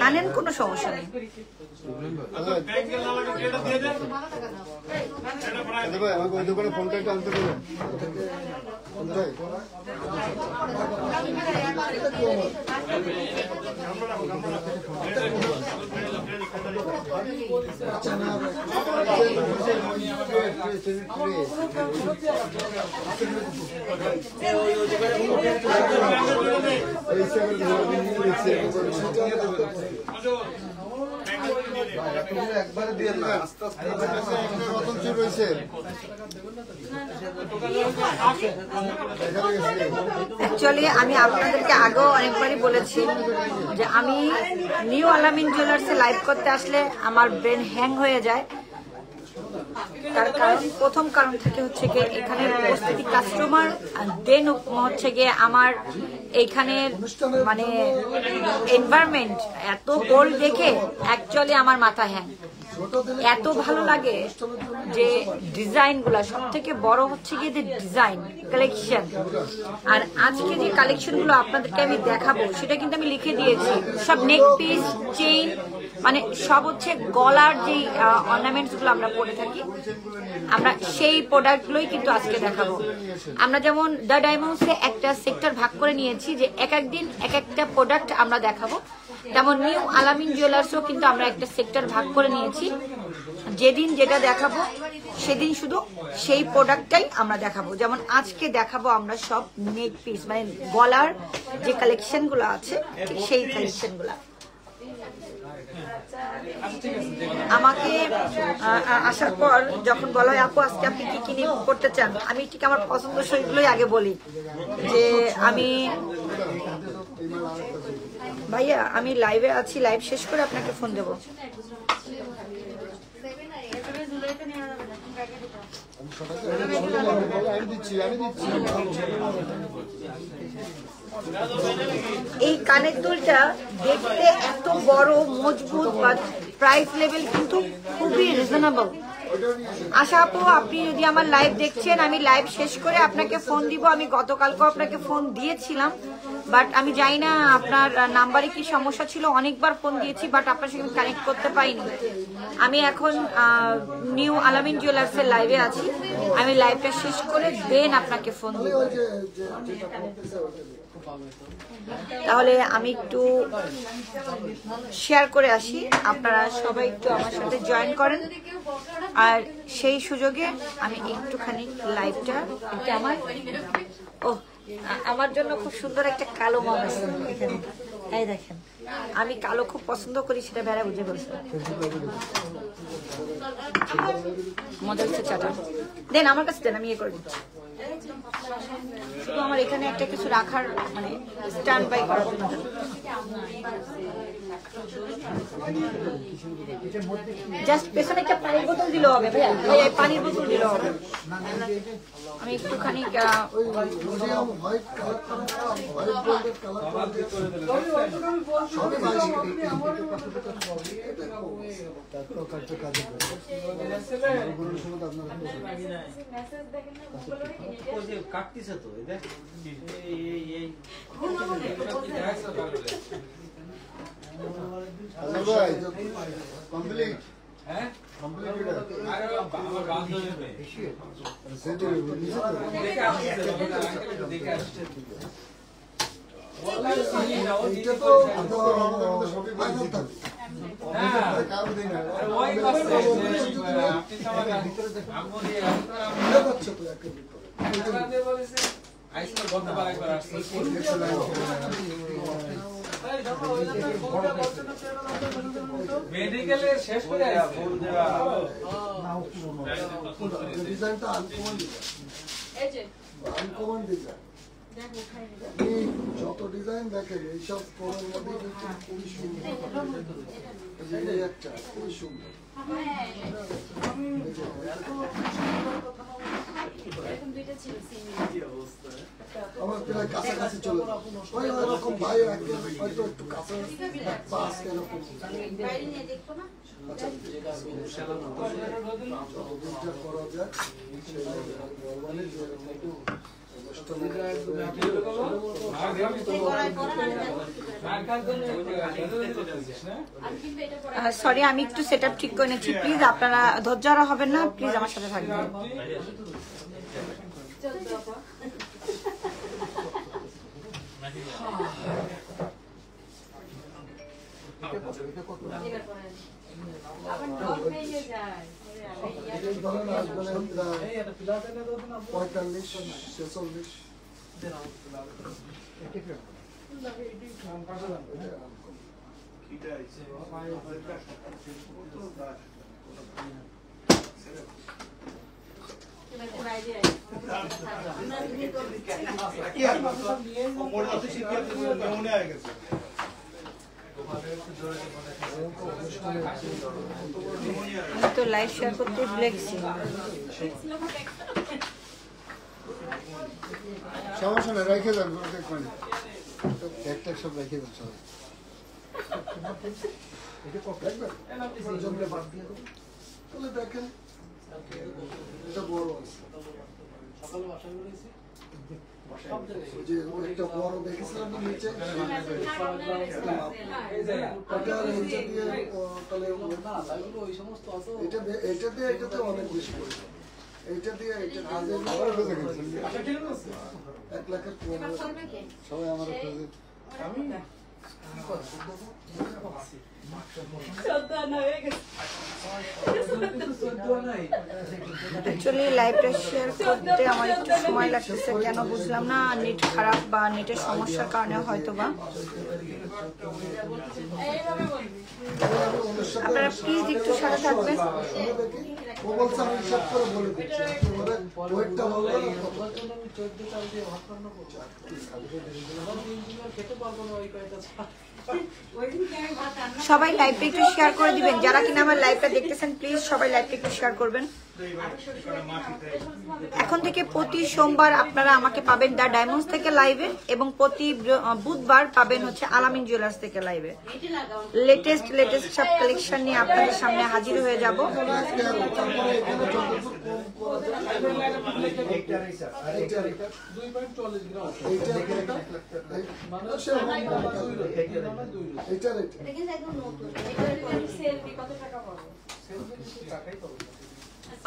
আনেন, কোনো সমস্যা নেই। আমাকে ওই দোকানে ফোনটা একটু আনতে বলুন। একবারে দিয়ে না, আস্তে আস্তে রতন চুর রয়েছে। অ্যাকচুয়ালি আমি আপনাদেরকে আগেও অনেকবারই বলেছি যে আমি নিউ আলামিন জুয়েলার্সে লাইভ করতে আসলে আমার ব্রেন হ্যাং হয়ে যায়। তার কারণ, প্রথম কারণ থেকে হচ্ছে গিয়ে এখানে উপস্থিতি কাস্টমার, দেন হচ্ছে গিয়ে আমার এইখানের মানে এনভায়রনমেন্ট এত বোল্ড দেখে অ্যাকচুয়ালি আমার মাথা হ্যাং। এত ভালো লাগে যে ডিজাইনগুলা, সব থেকে বড় হচ্ছে গিয়ে যে ডিজাইন কালেকশন। আর আজকে যে কালেকশনগুলো আপনাদেরকে আমি দেখাবো সেটা কিন্তু আমি লিখে দিয়েছি, সব নেক পিস, চেইন, মানে সব হচ্ছে গলার যে অর্নামেন্টস গুলো আমরা পরে থাকি, আমরা সেই প্রোডাক্টগুলোই কিন্তু আজকে দেখাবো। আমরা যেমন দ্য ডায়মন্ডসে একটা সেক্টর ভাগ করে নিয়েছি যে এক একদিন এক একটা প্রোডাক্ট আমরা দেখাবো, তেমন নিউ আলামিন জুয়েলার্সও কিন্তু আমরা একটা সেক্টর ভাগ করে নিয়েছি। যেদিন যেটা দেখাবো সেদিন শুধু সেই প্রোডাক্টটাই আমরা দেখাবো। যেমন আজকে দেখাবো আমরা সব নেক পিস, মানে গলার যে কালেকশনগুলো আছে সেই কালেকশনগুলো। আমাকে আসার পর যখন বলা হয় আপু আজকে আপনি কি কিনে করতে চান, আমি ঠিক আমার পছন্দসইগুলোই আগে বলি যে আমি ভাইয়া আমি লাইভে আছি, লাইভ শেষ করে আপনাকে ফোন দেবো। এই কানের দুলটা দেখতে এত বড়, মজবুত, বা প্রাইস লেভেল কিন্তু খুবই রিজনেবল। আশা আপু আপনি যদি আমার লাইভ দেখছেন, আমি লাইভ শেষ করে আপনাকে ফোন দিব। আমি গতকালকেও আপনাকে ফোন দিয়েছিলাম, বাট আমি জানি না আপনার নাম্বারে কি সমস্যা ছিল, অনেকবার ফোন দিয়েছি বাট আপনার সঙ্গে কানেক্ট করতে পারিনি। আমি এখন নিউ আলামিন জুয়েলার্সের লাইভে আছি, আমি লাইভটা শেষ করে দেন আপনাকে ফোন দিব। তাহলে আমি একটু শেয়ার করে আসি, আপনারা সবাই একটু আমার সাথে জয়েন করেন। আর সেই সুযোগে আমি একটুখানি লাইভটা আমার জন্য খুব সুন্দর একটা কালো মগ আছে এখানে, এই দেখেন। আমি কালো খুব পছন্দ করি, সেটা বেড়া বুঝে বলছে। মজা হচ্ছে চাটা দেন, আমার কাছে দেন, আমি ইয়ে করে দিচ্ছি। শুধু আমার এখানে একটা কিছু রাখার, মানে স্ট্যান্ড বাই করার জন্য। জাস্ট পেছনে একটা পানির বোতল দিলেও হবে ভাইয়া, পানির বোতল দিলেও হবে। আমি একটুখানি কাটতেছে তো কমপ্লিট। হ্যাঁ মেডিকেলে শেষ করে ফোন দেওয়া ডিজাইনটা আনকমন ডিজাইন, এই যে আনকমন ডিজাইন। যত ডিজাইন দেখেন এইসব কোণের মধ্যে কিন্তু খুবই সুন্দর, একটা খুবই সুন্দর। আমার প্রায় কাছাকাছি চলে ওই রকম ভাই হয়তো একটু কাছে এরকম করা যায়। সরি, আমি একটু সেট আপ ঠিক করে নিচ্ছি। প্লিজ আপনারা ধৈর্য হবেন না, প্লিজ আমার সাথে থাকবেন। ধরেন আসবেন 45-46। আমি তো লাইভ শেয়ার করতে ভুলে গেছি। সমস্যা নেই, রেখে দেন, দেখবেন একটা সব রেখে দেন সবাই। তাহলে দেখেন এটা বড় আছে, একটা বড় দেখেছিলাম নিচে, এটা দিয়ে এটাতে অনেক বেশি পড়ে, এইটা দিয়ে এটা 1,15,000 সবাই আমার অ্যাকচুয়ালি লাইভটা শেয়ার করতে আমার একটু সময় লাগতেছে, কেন বুঝলাম না, নেট খারাপ বা নেটের সমস্যার কারণে হয়তো বা। আপনারা প্লিজ একটু সাথে থাকবেন। সবাই লাইভটা একটু শেয়ার করে দিবেন, যারা কিনা আমার লাইভটা দেখতেছেন প্লিজ সবাই লাইভটা একটু শেয়ার করবেন। এখন থেকে প্রতি সোমবার আপনারা আমাকে পাবেন দ্য ডায়মন্ডস থেকে লাইভে, এবং প্রতি বুধবার পাবেন হচ্ছে আলামিন জুয়েলার্স থেকে লাইভে। লেটেস্ট সব কালেকশন নিয়ে আপনাদের সামনে হাজির হয়ে যাব।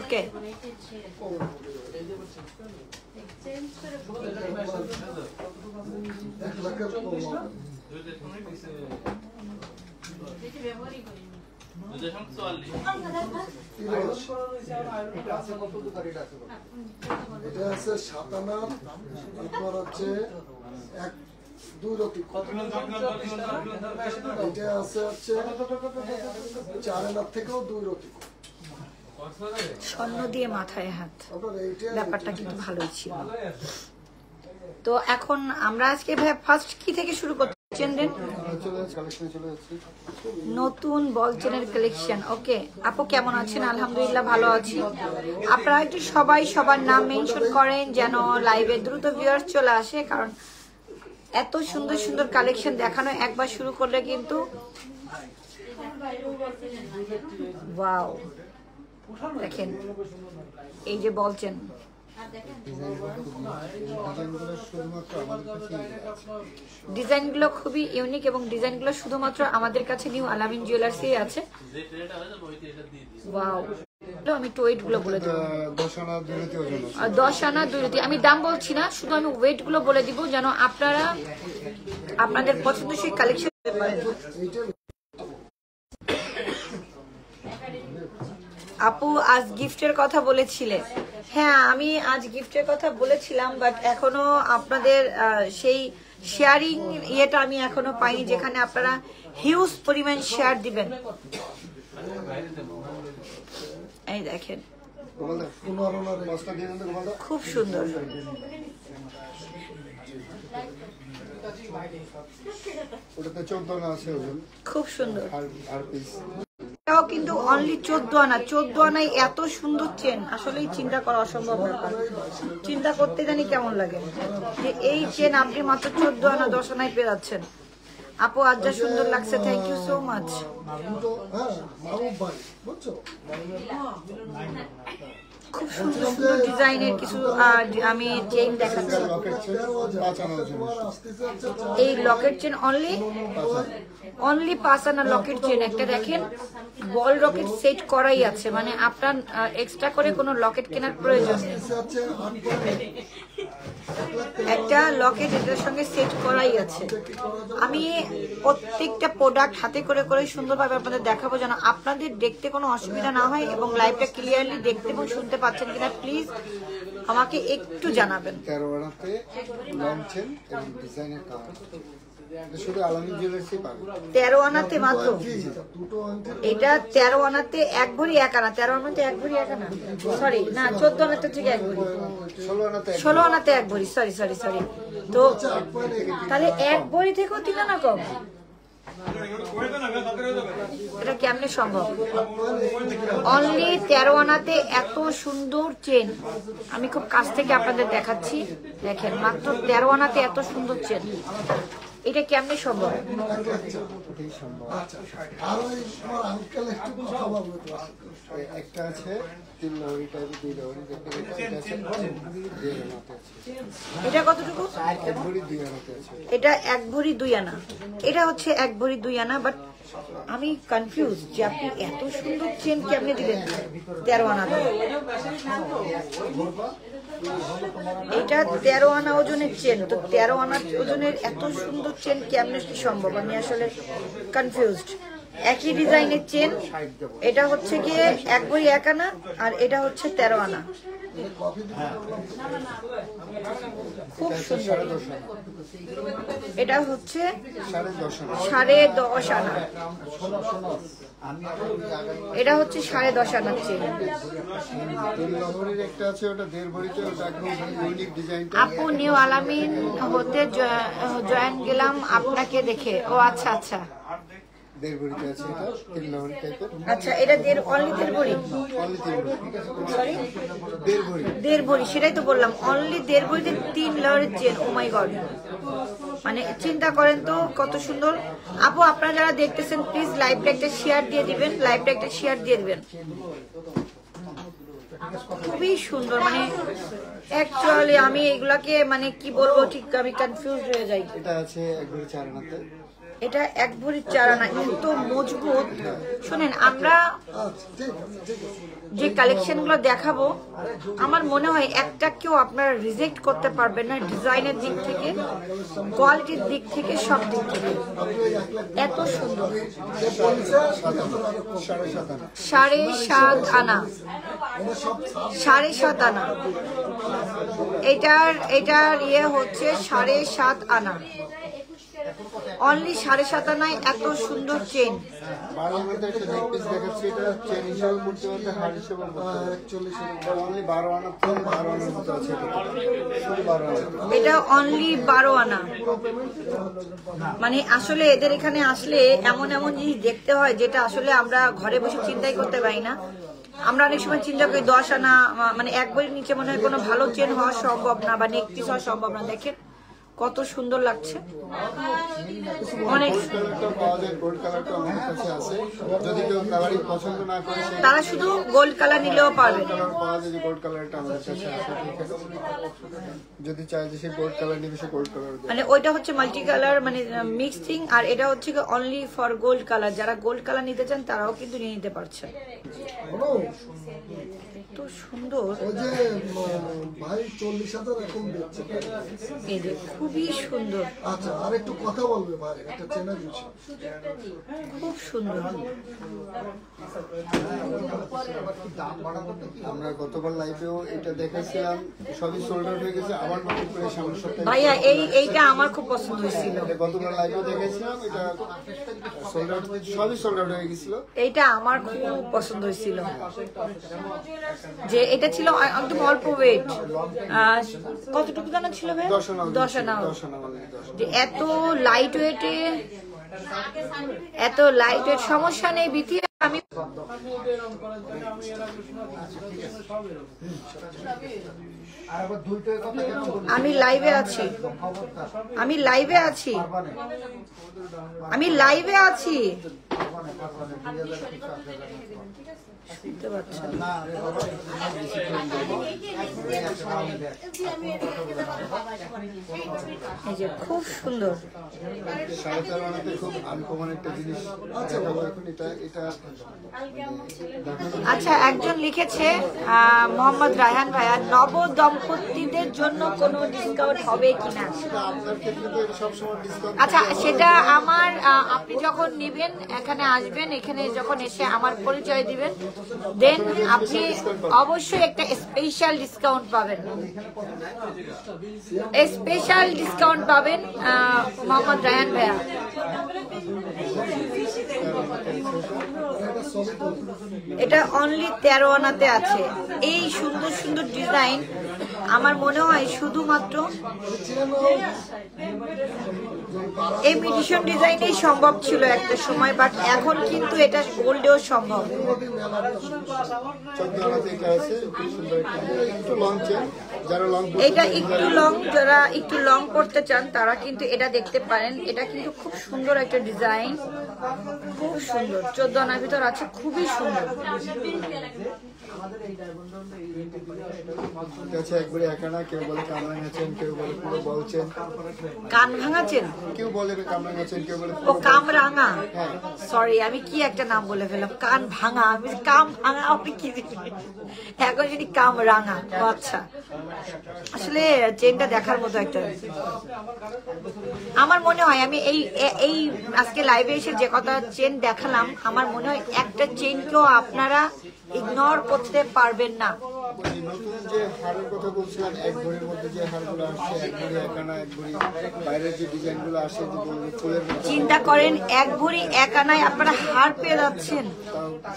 ওকে, এটা আছে 7 আনা, তারপর হচ্ছে 1-2 রতি, এটা আছে হচ্ছে 4 আনার থেকেও 2 রতি। স্বর্ণ দিয়ে মাথায় হাত, ব্যাপারটা কিন্তু ভালোই ছিল। তো এখন আমরা আজকে ফার্স্ট কি থেকে শুরু করছি? নতুন বল চেনের কালেকশন। ওকে আপু, কেমন আছেন? আলহামদুলিল্লাহ ভালো আছি। আপনারা একটু সবাই সবার নাম মেনশন করেন যেন লাইভে দ্রুত ভিউয়ার্স চলে আসে, কারণ এত সুন্দর সুন্দর কালেকশন দেখানো একবার শুরু করলে কিন্তু ওয়াও। দেখেন এই যে বলছেন, ডিজাইনগুলো খুবই ইউনিক এবং ডিজাইনগুলো শুধুমাত্র আমাদের কাছে নিউ আলামিন জুয়েলার্সই আছে। ওয়াও, আমি ওয়েট গুলো বলে দেবো, 10 আনা 2 রতি। আমি দাম বলছি না, শুধু আমি ওয়েট গুলো বলে দিব যেন আপনারা আপনাদের পছন্দসই কালেকশন করতে পারেন। আপু আজ গিফটের কথা বলেছিলে। হ্যাঁ, আমি আজ গিফটের কথা বলেছিলাম, বাট এখনো আপনাদের সেই শেয়ারিং ইয়েটা আমি এখনো পাইনি, যেখানে আপনারা হিউজ পরিমাণ শেয়ার দিবেন। এই দেখেন খুব সুন্দর, খুব সুন্দর। এটাও কিন্তু অনলি 14 আনা। 14 আনায় এত সুন্দর চেন আসলেই চিন্তা করা অসম্ভব ব্যাপার। চিন্তা করতে জানি কেমন লাগে যে এই চেন আপনি মাত্র 14 আনা 10 আনায় পেয়ে যাচ্ছেন। আপু আজ যা সুন্দর লাগছে, থ্যাংক ইউ সো মাচ। দুটো, হ্যাঁ, মাহবুব ভাই, বুঝছো? খুব সুন্দর সুন্দর ডিজাইনের কিছু আমি চেইন দেখাচ্ছি। এই লকেট চেন অনলি 5 আনা লকেট চেন। একটা দেখেন বল রকেট সেট করাই আছে, মানে আপনার এক্সট্রা করে কোনো লকেট কেনার প্রয়োজন নেই। একটা লকেট এটার সঙ্গে সেট করাই আছে। আমি প্রত্যেকটা প্রোডাক্ট হাতে করে করে সুন্দরভাবে আপনাদের দেখাবো, যেন আপনাদের দেখতে কোনো অসুবিধা না হয় এবং লাইভটা ক্লিয়ারলি দেখতে এবং শুনতে পাচ্ছেন কিনা প্লিজ আমাকে একটু জানাবেন। 13 আনাতে লং চেন এবং ডিজাইনের কাজ শুধু আলামিন জুয়েলার্সই পাবে। 13 আনাতে মাত্র, এটা 13 আনাতে 1 ভরি 1 আনা, 13 আনাতে 1 ভরি 1 আনা, সরি না 14 আনাতে থেকে 1 ভরি, 16 আনাতে 1 ভরি, সরি সরি সরি। তো তাহলে 1 ভরি থেকেও 3 আনা কম, এটা কেমনে সম্ভব? অনলি 13 আনাতে এত সুন্দর চেন, আমি খুব কাছ থেকে আপনাদের দেখাচ্ছি। দেখেন মাত্র 13 আনাতে এত সুন্দর চেন, এটা কেমনে সম্ভব? একটা আছে 3 লহরি টাইপের, 2 লহরি এটা কতটুকু? 1 ভরি 2 আনাতে আছে। এটা 1 ভরি 2 আনা, এটা হচ্ছে 1 ভরি 2 আনা। বাট আমি কনফিউজ যে আপনি এত সুন্দর চেন কেমনে দিলেন 13 আনাতে। এটা 13 আনা ওজনের চেন, তো 13 আনা ওজনের এত সুন্দর চেন কেমনে কি সম্ভব? আমি আসলে কনফিউজড। একই ডিজাইনের চেন, এটা হচ্ছে গিয়ে 1 ভরি 1 আনা আর এটা হচ্ছে 13 আনা। খুব সুন্দর। এটা হচ্ছে 10.5 আনা, এটা হচ্ছে 10.5 আনার চেন। আপু নিউ আলামিন হতে জয়েন গেলাম আপনাকে দেখে। ও আচ্ছা আচ্ছা আচ্ছা, এটা অনলি 1.5 ভরি, সরি 1.5 ভরি, সেটাই তো বললাম, অনলি 1.5 ভরিতে 3 লহরের চেন। ও মাই গড, মানে চিন্তা করেন তো কত সুন্দর। আপু আপনারা যারা দেখতেছেন প্লিজ লাইভটা একটা শেয়ার দিয়ে দিবেন, লাইভটা একটা শেয়ার দিয়ে দিবেন। খুবই সুন্দর, মানে অ্যাকচুয়ালি আমি এগুলাকে মানে কি বলবো ঠিক আমি কনফিউজ হয়ে যাই। এটা আছে 1 ভরি 4 আনাতে, এটা 1 ভরি 4 আনা, কিন্তু মজবুত। শুনেন আমরা যে কালেকশন গুলো দেখাবো আমার মনে হয় একটা কেউ আপনারা রিজেক্ট করতে পারবেন না, ডিজাইনের দিক থেকে, কোয়ালিটির দিক থেকে, সব দিক থেকে। এত সুন্দর। 7.5 আনা, 7.5 আনা, এটার ইয়ে হচ্ছে 7.5 আনা, অনলি 7.5 আনায় এত সুন্দর চেন। এটা অনলি 12 আনা। মানে আসলে এদের এখানে আসলে এমন এমন জিনিস দেখতে হয় যেটা আসলে আমরা ঘরে বসে চিন্তাই করতে পারি না। আমরা অনেক সময় চিন্তা করি 10 আনা, মানে 1 ভরির নিচে মনে হয় কোনো ভালো চেন হওয়া সম্ভব না বা নেক পিস হওয়া সম্ভব না। দেখেন কত সুন্দর লাগছে, অনেক। তারা শুধু গোল্ড কালার নিলেও পারবে, যদি চাই যে সে গোল্ড কালার নিবে সে গোল্ড কালার, মানে ওইটা হচ্ছে মাল্টি কালার, মানে মিক্সিং, আর এটা হচ্ছে অনলি ফর গোল্ড কালার। যারা গোল্ড কালার নিতে চান তারাও কিন্তু নিয়ে নিতে পারছে। এত সুন্দর, ভাই 40,000 এখন দিচ্ছে। এই যে খুবই সুন্দর। আচ্ছা, আর একটু কথা বলবে ভাই, এটা চেনা বিষয়, খুব সুন্দর। আমরা গতবার লাইভেও এটা দেখাইছিলাম, সবই সোল্ড আউট হয়ে গেছে, আবার নতুন করে সামনের সপ্তাহে ভাইয়া এইটা আমার খুব পছন্দ হয়েছিল। গতবার লাইভেও দেখাইছিলাম, এটা সোল্ড আউট, সবই সোল্ড আউট হয়ে গেছিল। এইটা আমার খুব পছন্দ হয়েছিল, যে এটা ছিল একদম অল্প ওয়েট। কতটুকু দানা ছিল ভাই? 10 আনা। যে এত লাইট ওয়েট, সমস্যা নেই বিথি, আমি আমি লাইভে আছি, আমি লাইভে আছি, আমি লাইভে আছি। শুনতে পাচ্ছেন? এই যে খুব সুন্দর। খুব আনকমন একটা জিনিস। আচ্ছা, একজন লিখেছে মোহাম্মদ রায়হান ভাইয়া, নব দম্পতিদের জন্য কোনো ডিসকাউন্ট হবে কিনা? আচ্ছা, সেটা আমার আপনি যখন নেবেন, এখানে আসবেন, এখানে যখন এসে আমার পরিচয় দিবেন, দেন আপনি অবশ্যই একটা স্পেশাল ডিসকাউন্ট পাবেন, স্পেশাল ডিসকাউন্ট পাবেন মোহাম্মদ রায়হান ভাইয়া। এটা অনলি 13 আনাতে আছে। এই সুন্দর সুন্দর ডিজাইন আমার মনে হয় শুধুমাত্র এই মিডিশন ডিজাইনেই সম্ভব ছিল একটা সময়, বাট এখন কিন্তু এটা গোল্ডেও সম্ভব। এটা একটু লং, যারা একটু লং করতে চান তারা কিন্তু এটা দেখতে পারেন। এটা কিন্তু খুব সুন্দর একটা ডিজাইন, খুব সুন্দর। 14 আনার ভিতর আছে, খুবই সুন্দর। একবারে একানা, কেউ বলে কামরাঙাছেন, কেউ বলে পুরো বলছেন কান ভাঙাছেন, কেউ বলে কামরাঙাছেন, কেউ বলে ও কামরাঙা। সরি, আমি কি একটা নাম বলে ফেললাম, কান ভাঙা। আমি কাম ভাঙা আপনি কি এখন যদি কামরাঙা। আচ্ছা, আসলে চেনটা দেখার মতো একটা। আমার মনে হয় আমি এই আজকে লাইভে এসে যে কথা চেন দেখালাম, আমার মনে হয় একটা চেনকেও আপনারা ইগনোর করতে পারবেন না। নতুন যে হারের কথা বলছিলাম, এক ভরির মধ্যে যে হারগুলো আসছে, এক ভরি একানা, এক ভরি বাইরের যে ডিজাইনগুলো আসে, চিন্তা করেন এক ভরি এক আনায় আপনারা হার পেয়ে যাচ্ছেন।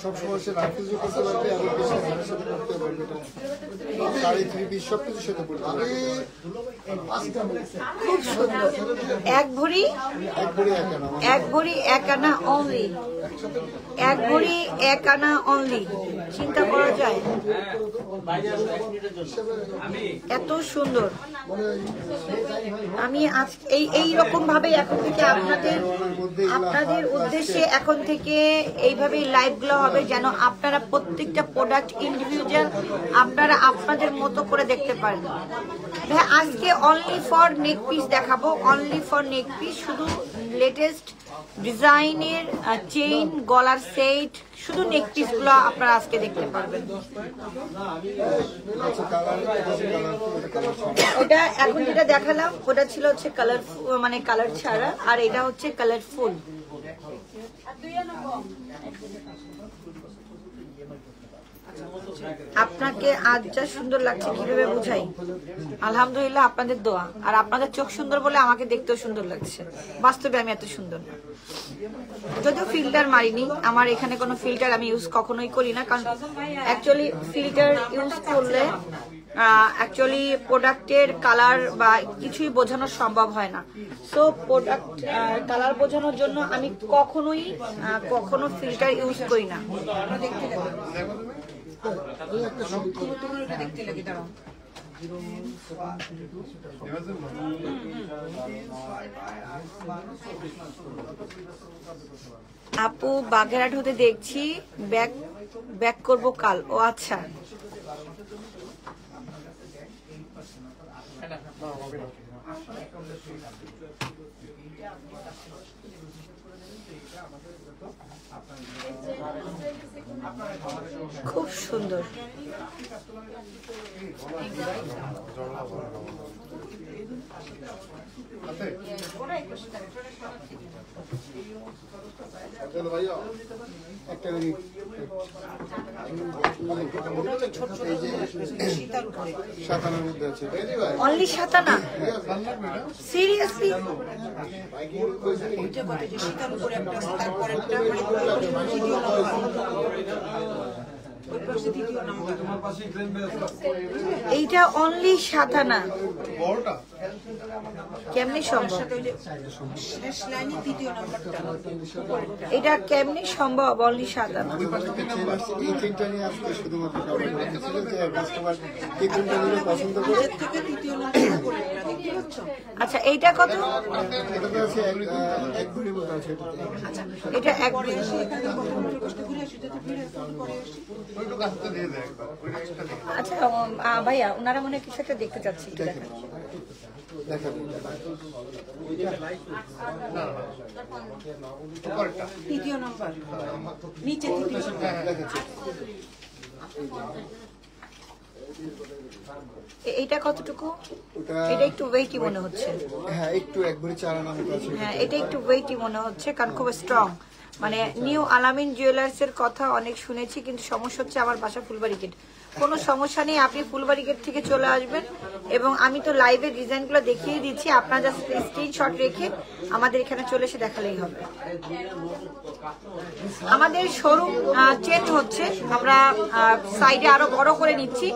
সবসময় সে রাফিউজ করতে পারবে, এবং বেশি হারের সাথে করতে পারবে, শাড়ি, থ্রি পিস সবকিছু সাথে করতে পারবে। খুব সুন্দর। এক ভরি একানা, এক ভরি এক আনা অনলি, এক ভরি এক আনা অনলি। চিন্তা করা যায়, এত সুন্দর। আমি আজ এই রকম ভাবে এখন থেকে আপনাদের উদ্দেশ্যে এখন থেকে এইভাবেই লাইভ গুলো হবে, যেন আপনারা প্রত্যেকটা প্রোডাক্ট ইন্ডিভিজুয়াল আপনারা আপনাদের মতো করে দেখতে পারেন। ভাই, আজকে অনলি ফর নেক পিস দেখাবো, অনলি ফর নেক পিস। শুধু লেটেস্ট ডিজাইনের চেইন, গলার সেট, শুধু নেক পিস গুলো আপনারা আজকে দেখতে পারবেন। ওটা এখন যেটা দেখালাম ওটা ছিল হচ্ছে কালারফুল, মানে কালার ছাড়া, আর এটা হচ্ছে কালারফুল। আপনাকে আজ যা সুন্দর লাগছে কিভাবে বুঝাই? আলহামদুলিল্লাহ, আপনাদের দোয়া আর আপনাদের চোখ সুন্দর বলে আমাকে দেখতেও সুন্দর লাগছে। বাস্তবে আমি এত সুন্দর না, যদিও ফিল্টার মারিনি। আমার এখানে কোনো ফিল্টার আমি ইউজ কখনোই করি না, কারণ অ্যাকচুয়ালি ফিল্টার ইউজ করলে অ্যাকচুয়ালি প্রোডাক্টের কালার বা কিছুই বোঝানো সম্ভব হয় না। সো প্রোডাক্ট কালার বোঝানোর জন্য আমি কখনো ফিল্টার ইউজ করি না। আপু বাগেরহাট হতে দেখছি, ব্যাক করবো কাল। ও আচ্ছা, খুব সুন্দর। অনলি 7 আনা? সিরিয়াসলি? এইটা অনলি 7 আনা। কেমনি সম্ভব? এটা কেমনি সম্ভব অনলি 7 আনা? এই চেনটা নিয়ে আজকে শুধুমাত্র ছিল যে কাস্টমার কি কোনটা নিলে পছন্দ করে। আচ্ছা এইটা কত? এটা তো আছে এক ভরি মতো আছে এটা এক ভরি। আচ্ছা ভাইয়া ওনারা মনে হয় কিছু একটা দেখতে চাচ্ছি। দেখা তৃতীয় নাম্বার নিচে এইটা কতটুকু? এটা একটু ওয়েটি মনে হচ্ছে। হ্যাঁ একটু এক ভরি 4 আনা মতো আছে। হ্যাঁ এটা একটু ওয়েটি মনে হচ্ছে কারণ খুব স্ট্রং। মানে নিউ আলামিন জুয়েলার্স এর কথা অনেক শুনেছি, কিন্তু সমস্যা হচ্ছে আমার বাসা ফুলবাড়ি গেট। কোনো সমস্যা নেই, আপনি ফুলবাড়ি গেট থেকে চলে আসবেন এবং আমি তো লাইভে ডিজাইনগুলো দেখিয়ে দিচ্ছি, আপনার জাস্ট স্ক্রিনশট রেখে আমাদের এখানে চলে এসে দেখালেই হবে। আমাদের শোরুম চেঞ্জ হচ্ছে, আমরা সাইডে আরো বড় করে নিচ্ছি।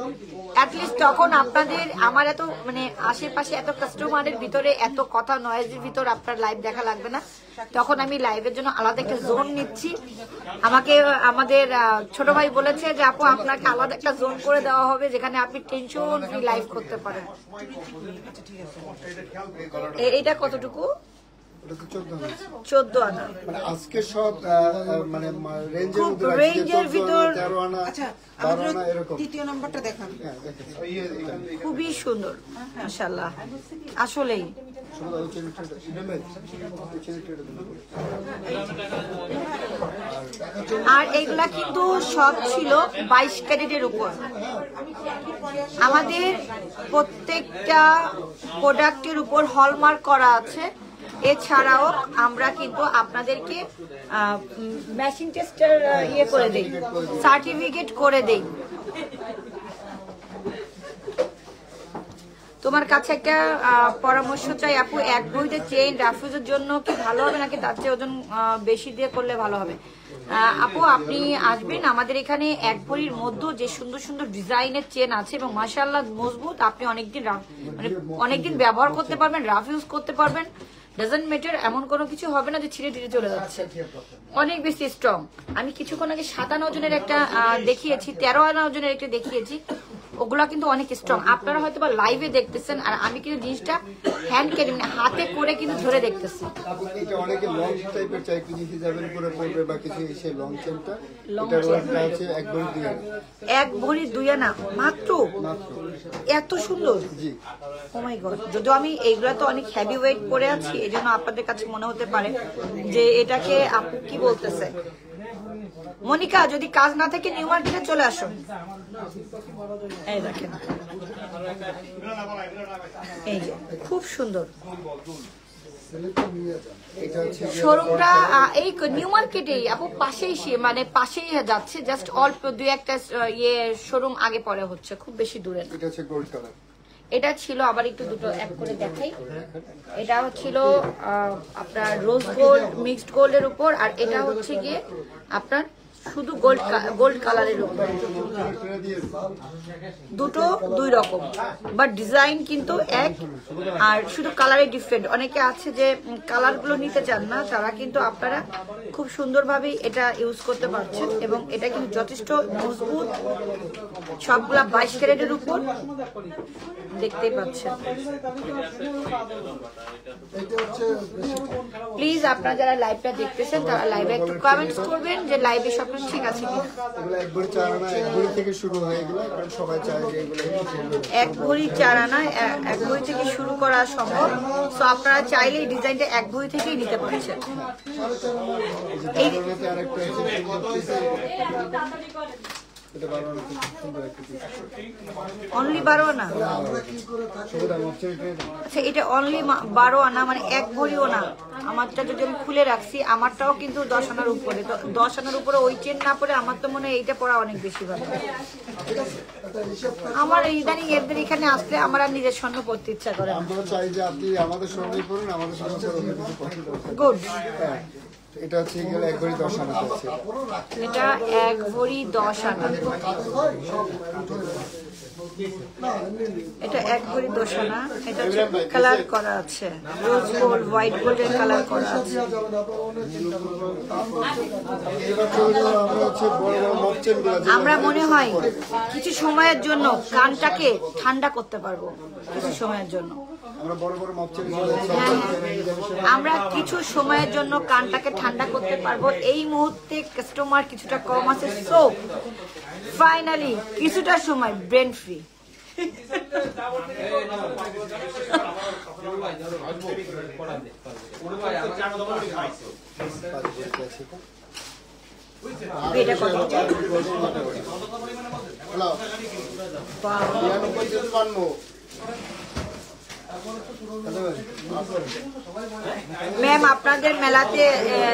অ্যাটলিস্ট তখন আপনাদের আমার এত মানে আশেপাশে এত কাস্টমারের ভিতরে এত কথা নয়েজের ভিতর আপনার লাইভ দেখা লাগবে না। তখন আমি লাইভের জন্য আলাদা একটা জোন নিচ্ছি। আমাকে আমাদের ছোট ভাই বলেছে যে আপু আপনাকে আলাদা একটা জোন করে দেওয়া হবে যেখানে আপনি টেনশন ফ্রি লাইভ করতে পারেন। এইটা কতটুকু? 14 আনা। মানে আজকে সব মানে রেঞ্জের ভিতর 13 আনা আচ্ছা 12 আনা এরকম। তৃতীয় নাম্বারটা দেখান। খুবই সুন্দর মাশাআল্লাহ আসলেই। আর এগুলা কিন্তু সব ছিল 22 ক্যারেটের উপর। আমাদের প্রত্যেকটা প্রোডাক্টের উপর হলমার্ক করা আছে। এছাড়াও আমরা কিন্তু আপনাদেরকে মেশিন টেস্টার ইয়ে করে দেই, সার্টিফিকেট করে দেই। তোমার কাছে একটা পরামর্শ চাই আপু, এক ভরিতে চেইন রাফিউজের জন্য কি ভালো হবে নাকি তার চেয়ে ওজন বেশি দিয়ে করলে ভালো হবে? আপু আপনি আসবেন আমাদের এখানে, এক ভরির মধ্যে যে সুন্দর সুন্দর ডিজাইনের চেন আছে এবং মাশাআল্লাহ মজবুত। আপনি অনেকদিন ব্যবহার করতে পারবেন, রাফিউজ করতে পারবেন, ডাজন্ট ম্যাটার, এমন কোনো কিছু হবে না যে ছিঁড়ে টিড়ে চলে যাচ্ছে। অনেক বেশি স্ট্রং। আমি কিছুক্ষণ আগে 7 আনা ওজনের একটা দেখিয়েছি, 13 আনা ওজনের একটা দেখিয়েছি, ওগুলা কিন্তু অনেক স্ট্রং। আপনারা হয়তো বা লাইভে দেখতেছেন আর আমি কিন্তু জিনিসটা হ্যান্ড ক্যারি মানে হাতে করে কিন্তু ধরে দেখতেছি। এটা অনেকে লং টাইপের চাই কিছু হিজাবের উপরে পড়বে বা কিছু সেই লং চেনটা, এটার ওয়েটটা আছে এক ভরি 2 আনা। এক ভরি 2 আনা মাত্র? এত সুন্দর। জি ও মাই গড। যদিও আমি এইগুলা তো অনেক হেভি ওয়েট পরে আছি, এজন্য আপনাদের কাছে মনে হতে পারে যে এটাকে আপু কি বলতেছে। মনিকা যদি কাজ না থাকে নিউ মার্কেটে চলে আসো। এই দেখেন, এই যে খুব সুন্দর শোরুমটা। এই নিউ মার্কেটেই আপু পাশেই, মানে পাশেই যাচ্ছে, জাস্ট অল্প 2-1টা ইয়ে শোরুম আগে পরে হচ্ছে, খুব বেশি দূরে না। এটা হচ্ছে গোল্ড কালার। এটা ছিল আবার একটু দুটো এক করে দেখাই। এটা ছিল আপনার রোজ গোল্ড মিক্সড গোল্ডের উপর, আর এটা হচ্ছে গিয়ে আপনার শুধু গোল্ড কালারের উপর। দুটো 2 রকম, বাট ডিজাইন কিন্তু এক, আর শুধু কালারে ডিফারেন্ট। অনেকে আছে যে কালারগুলো নিতে চান না, তারা কিন্তু আপনারা খুব সুন্দরভাবে এটা ইউজ করতে পারছেন এবং এটা কিন্তু যথেষ্ট মজবুত। সবগুলা 22 ক্যারেটের উপর দেখতেই পাচ্ছেন। প্লিজ আপনারা যারা লাইভটা দেখতেছেন তারা লাইভে একটু কমেন্টস করবেন যে লাইভে সব ঠিক আছে কিনা। এগুলো এক ভরি 4 আনা, এক ভরি থেকে শুরু হয় এগুলো, কারণ সবাই চায় যে এগুলো এক ভরি 4 আনা, এক ভরি থেকে শুরু করা সম্ভব। সো আপনারা চাইলে এই ডিজাইনটা এক ভরি থেকেই নিতে পারছেন। এই আরেকটা এটা 12 আনা খুব সুন্দর একটা পিস। অনলি 12 আনা? আচ্ছা এটা অনলি 12 আনা, মানে এক ভরিও না। আমারটা যদি আমি খুলে রাখছি, আমারটাও কিন্তু 10 আনার উপরে। তো 10 আনার উপরে ওই চেন না পরে আমার তো মনে হয় এইটা পরা অনেক বেশি ভালো। আমার ইদানিং এদের এখানে আসলে আমার আর নিজের স্বর্ণ পড়তে ইচ্ছা করে না। আমরা চাই যে আপনি আমাদের সঙ্গেই পড়ুন, আমাদের সঙ্গে পড়ুন, কিছু পছন্দ হবে। গুড। এটা হচ্ছে গেলে 1 ভরি 10 আনা আছে। এটা 1 ভরি 10 আনা। এটা 1 ভরি 10 আনা। এটা কালার করা আছে, রোজ গোল্ড, হোয়াইট গোল্ডের কালার করা আছে। আমরা মনে হয় কিছু সময়ের জন্য কানটাকে ঠান্ডা করতে পারবো, কিছু সময়ের জন্য। আমরা কিছু সময়ের জন্য কানটাকে ঠান্ডা করতে পারবো। এই মুহূর্তে কাস্টমার কিছুটা কম আছে, সো ফাইনালি কিছুটা সময় ব্রেন ফ্রি। এটা কত? ম্যাম আপনাদের মেলাতে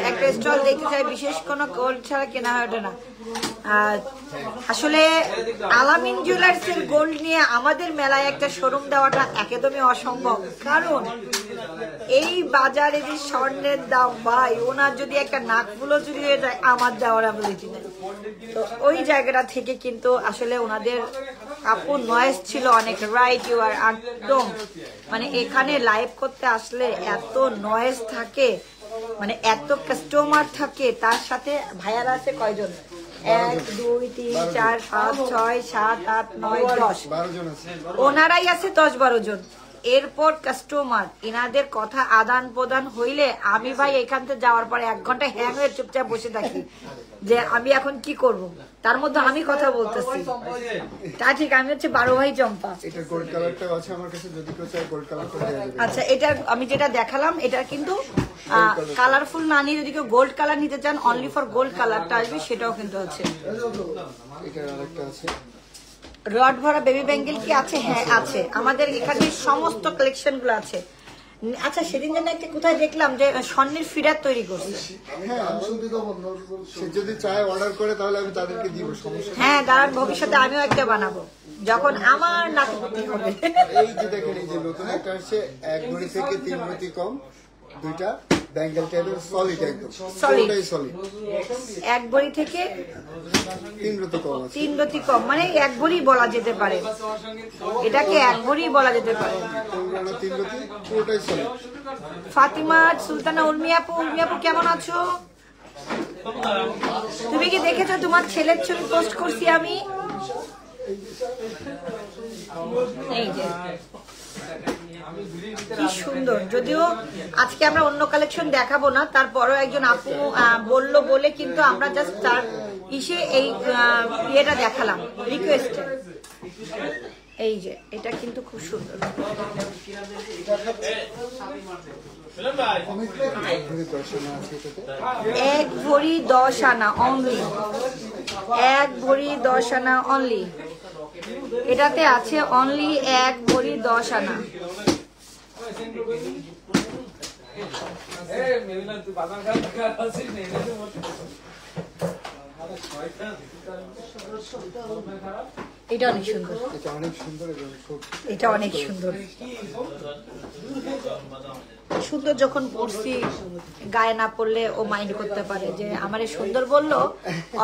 একটা স্টল দেখতে চাই, বিশেষ কোনো গোল্ড ছাড়া কেনা হয় ওঠে না। আসলে আলামিন জুয়েলার্সের গোল্ড নিয়ে আমাদের মেলায় একটা শোরুম দেওয়াটা একদমই অসম্ভব, কারণ এই বাজারে যে স্বর্ণের দাম ভাই, ওনার যদি একটা নাকগুলো চুরি হয়ে যায় আমার দেওয়ার অ্যাবিলিটি নেই। তো ওই জায়গাটা থেকে কিন্তু আসলে ওনাদের আপু নয়েজ ছিল অনেক, রাইট ইউ আর একদম, মানে এখানে লাইভ করতে আসলে এত নয়েজ থাকে, মানে এত কাস্টমার থাকে, তার সাথে ভাইয়ারা আছে কয়জন? 1 2 3 4 5 6 7 8 9 10, ওনারাই আছে 10-12 জন। এরপর কাস্টমার, এনাদের কথা আদান প্রদান হইলে আমি ভাই এখান থেকে যাওয়ার পরে 1 ঘন্টা হ্যাং হয়ে চুপচাপ বসে থাকি যে আমি এখন কি করব। তার মধ্যে আমি কথা বলতেছি, তা ঠিক। আমি হচ্ছে 12 ভাই চম্পা। এটা গোল্ড কালারটাও আছে আমার কাছে, যদি কেউ চায় গোল্ড কালার করে দেওয়া যাবে। আচ্ছা, এটা আমি যেটা দেখালাম এটা কিন্তু কালারফুল না নিয়ে যদি কেউ গোল্ড কালার নিতে চান, অনলি ফর গোল্ড কালারটা আসবে, সেটাও কিন্তু আছে। এটা আরেকটা আছে, রড ভরা বেবি ব্যাঙ্গেল কি আছে? হ্যাঁ আছে, আমাদের এখানে সমস্ত কালেকশন গুলো আছে। আচ্ছা, সেদিন যেন একটা কোথায় দেখলাম যে স্বর্ণের ফিরাত তৈরি করছে। সে যদি চায় অর্ডার করে তাহলে আমি তাদেরকে দিব, সমস্যা নেই। হ্যাঁ দাঁড়ান, ভবিষ্যতে আমিও একটা বানাবো যখন আমার নাতিপুতি হবে। এই যে দেখেন, এই যে নতুন একটা আসছে 1 ভরি থেকে 3 ভরি কম, দুইটা ব্যাঙ্গেল টাইপের সলিড, একদম সলিড, সলিড। 1 ভরি থেকে 3 রতি কম আছে, 3 রতি কম, মানে 1 ভরি বলা যেতে পারে, এটাকে 1 ভরি বলা যেতে পারে। 3 রতি পুরোটাই সলিড। ফাতিমা সুলতানা, উর্মি আপু, উর্মি আপু কেমন আছো? তুমি কি দেখেছো তোমার ছেলের ছবি পোস্ট করছি আমি? এই যে কি সুন্দর। যদিও আজকে আমরা অন্য কালেকশন দেখাবো না, তারপরও একজন আপু বললো বলে কিন্তু আমরা জাস্ট তার ইসে এই ইয়েটা দেখালাম, রিকোয়েস্টে। এই যে এটা কিন্তু খুব সুন্দর। 1 ভরি 10 আনা অনলি, 1 ভরি 10 আনা অনলি। এটাতে আছে অনলি 1 ভরি 10 আনা। এটা অনেক সুন্দর, এটা অনেক সুন্দর, এটা অনেক সুন্দর। সুন্দর যখন পড়ছি, গায়ে না পড়লে ও মাইন্ড করতে পারে যে আমারে সুন্দর বললো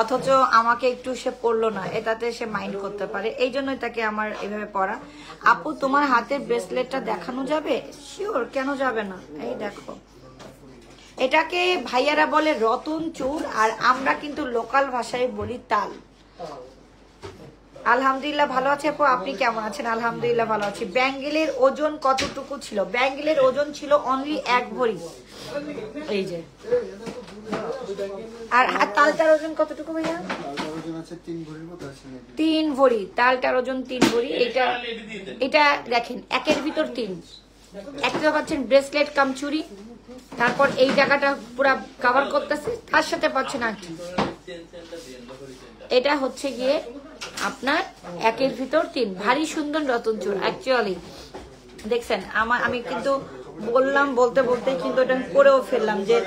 অথচ আমাকে একটু সে পড়লো না, এটাতে সে মাইন্ড করতে পারে। এই জন্যই তাকে আমার এভাবে পড়া। আপু তোমার হাতের ব্রেসলেটটা দেখানো যাবে? শিওর, কেন যাবে না। এই দেখো, এটাকে ভাইয়ারা বলে রতন চূড়, আর আমরা কিন্তু লোকাল ভাষায় বলি তাল। আলহামদুলিল্লাহ ভালো আছে আপু, আপনি কেমন আছেন? আলহামদুলিল্লাহ ভালো আছি। ব্যাঙ্গেলের ওজন কতটুকু ছিল? ব্যাঙ্গেলের ওজন ছিল অনলি 1 ভরি। এই যে, আর তালটার ওজন কতটুকু ভাইয়া? 3 ভরি। তালটার ওজন 3 ভরি। এটা দেখেন, 1-এর ভিতর 3। একটা পাচ্ছেন ব্রেসলেট কাম চুড়ি, তারপর এই জায়গাটা পুরা কভার করতেছে, তার সাথে পাচ্ছেন আংটি। এটা হচ্ছে গিয়ে আপনার 1-এর ভিতর 3। ভারী সুন্দর রতন চূড়। অ্যাকচুয়ালি দেখছেন আমি কিন্তু বললাম বলতে বলতে কিন্তু এটা আমি করেও ফেললাম, যে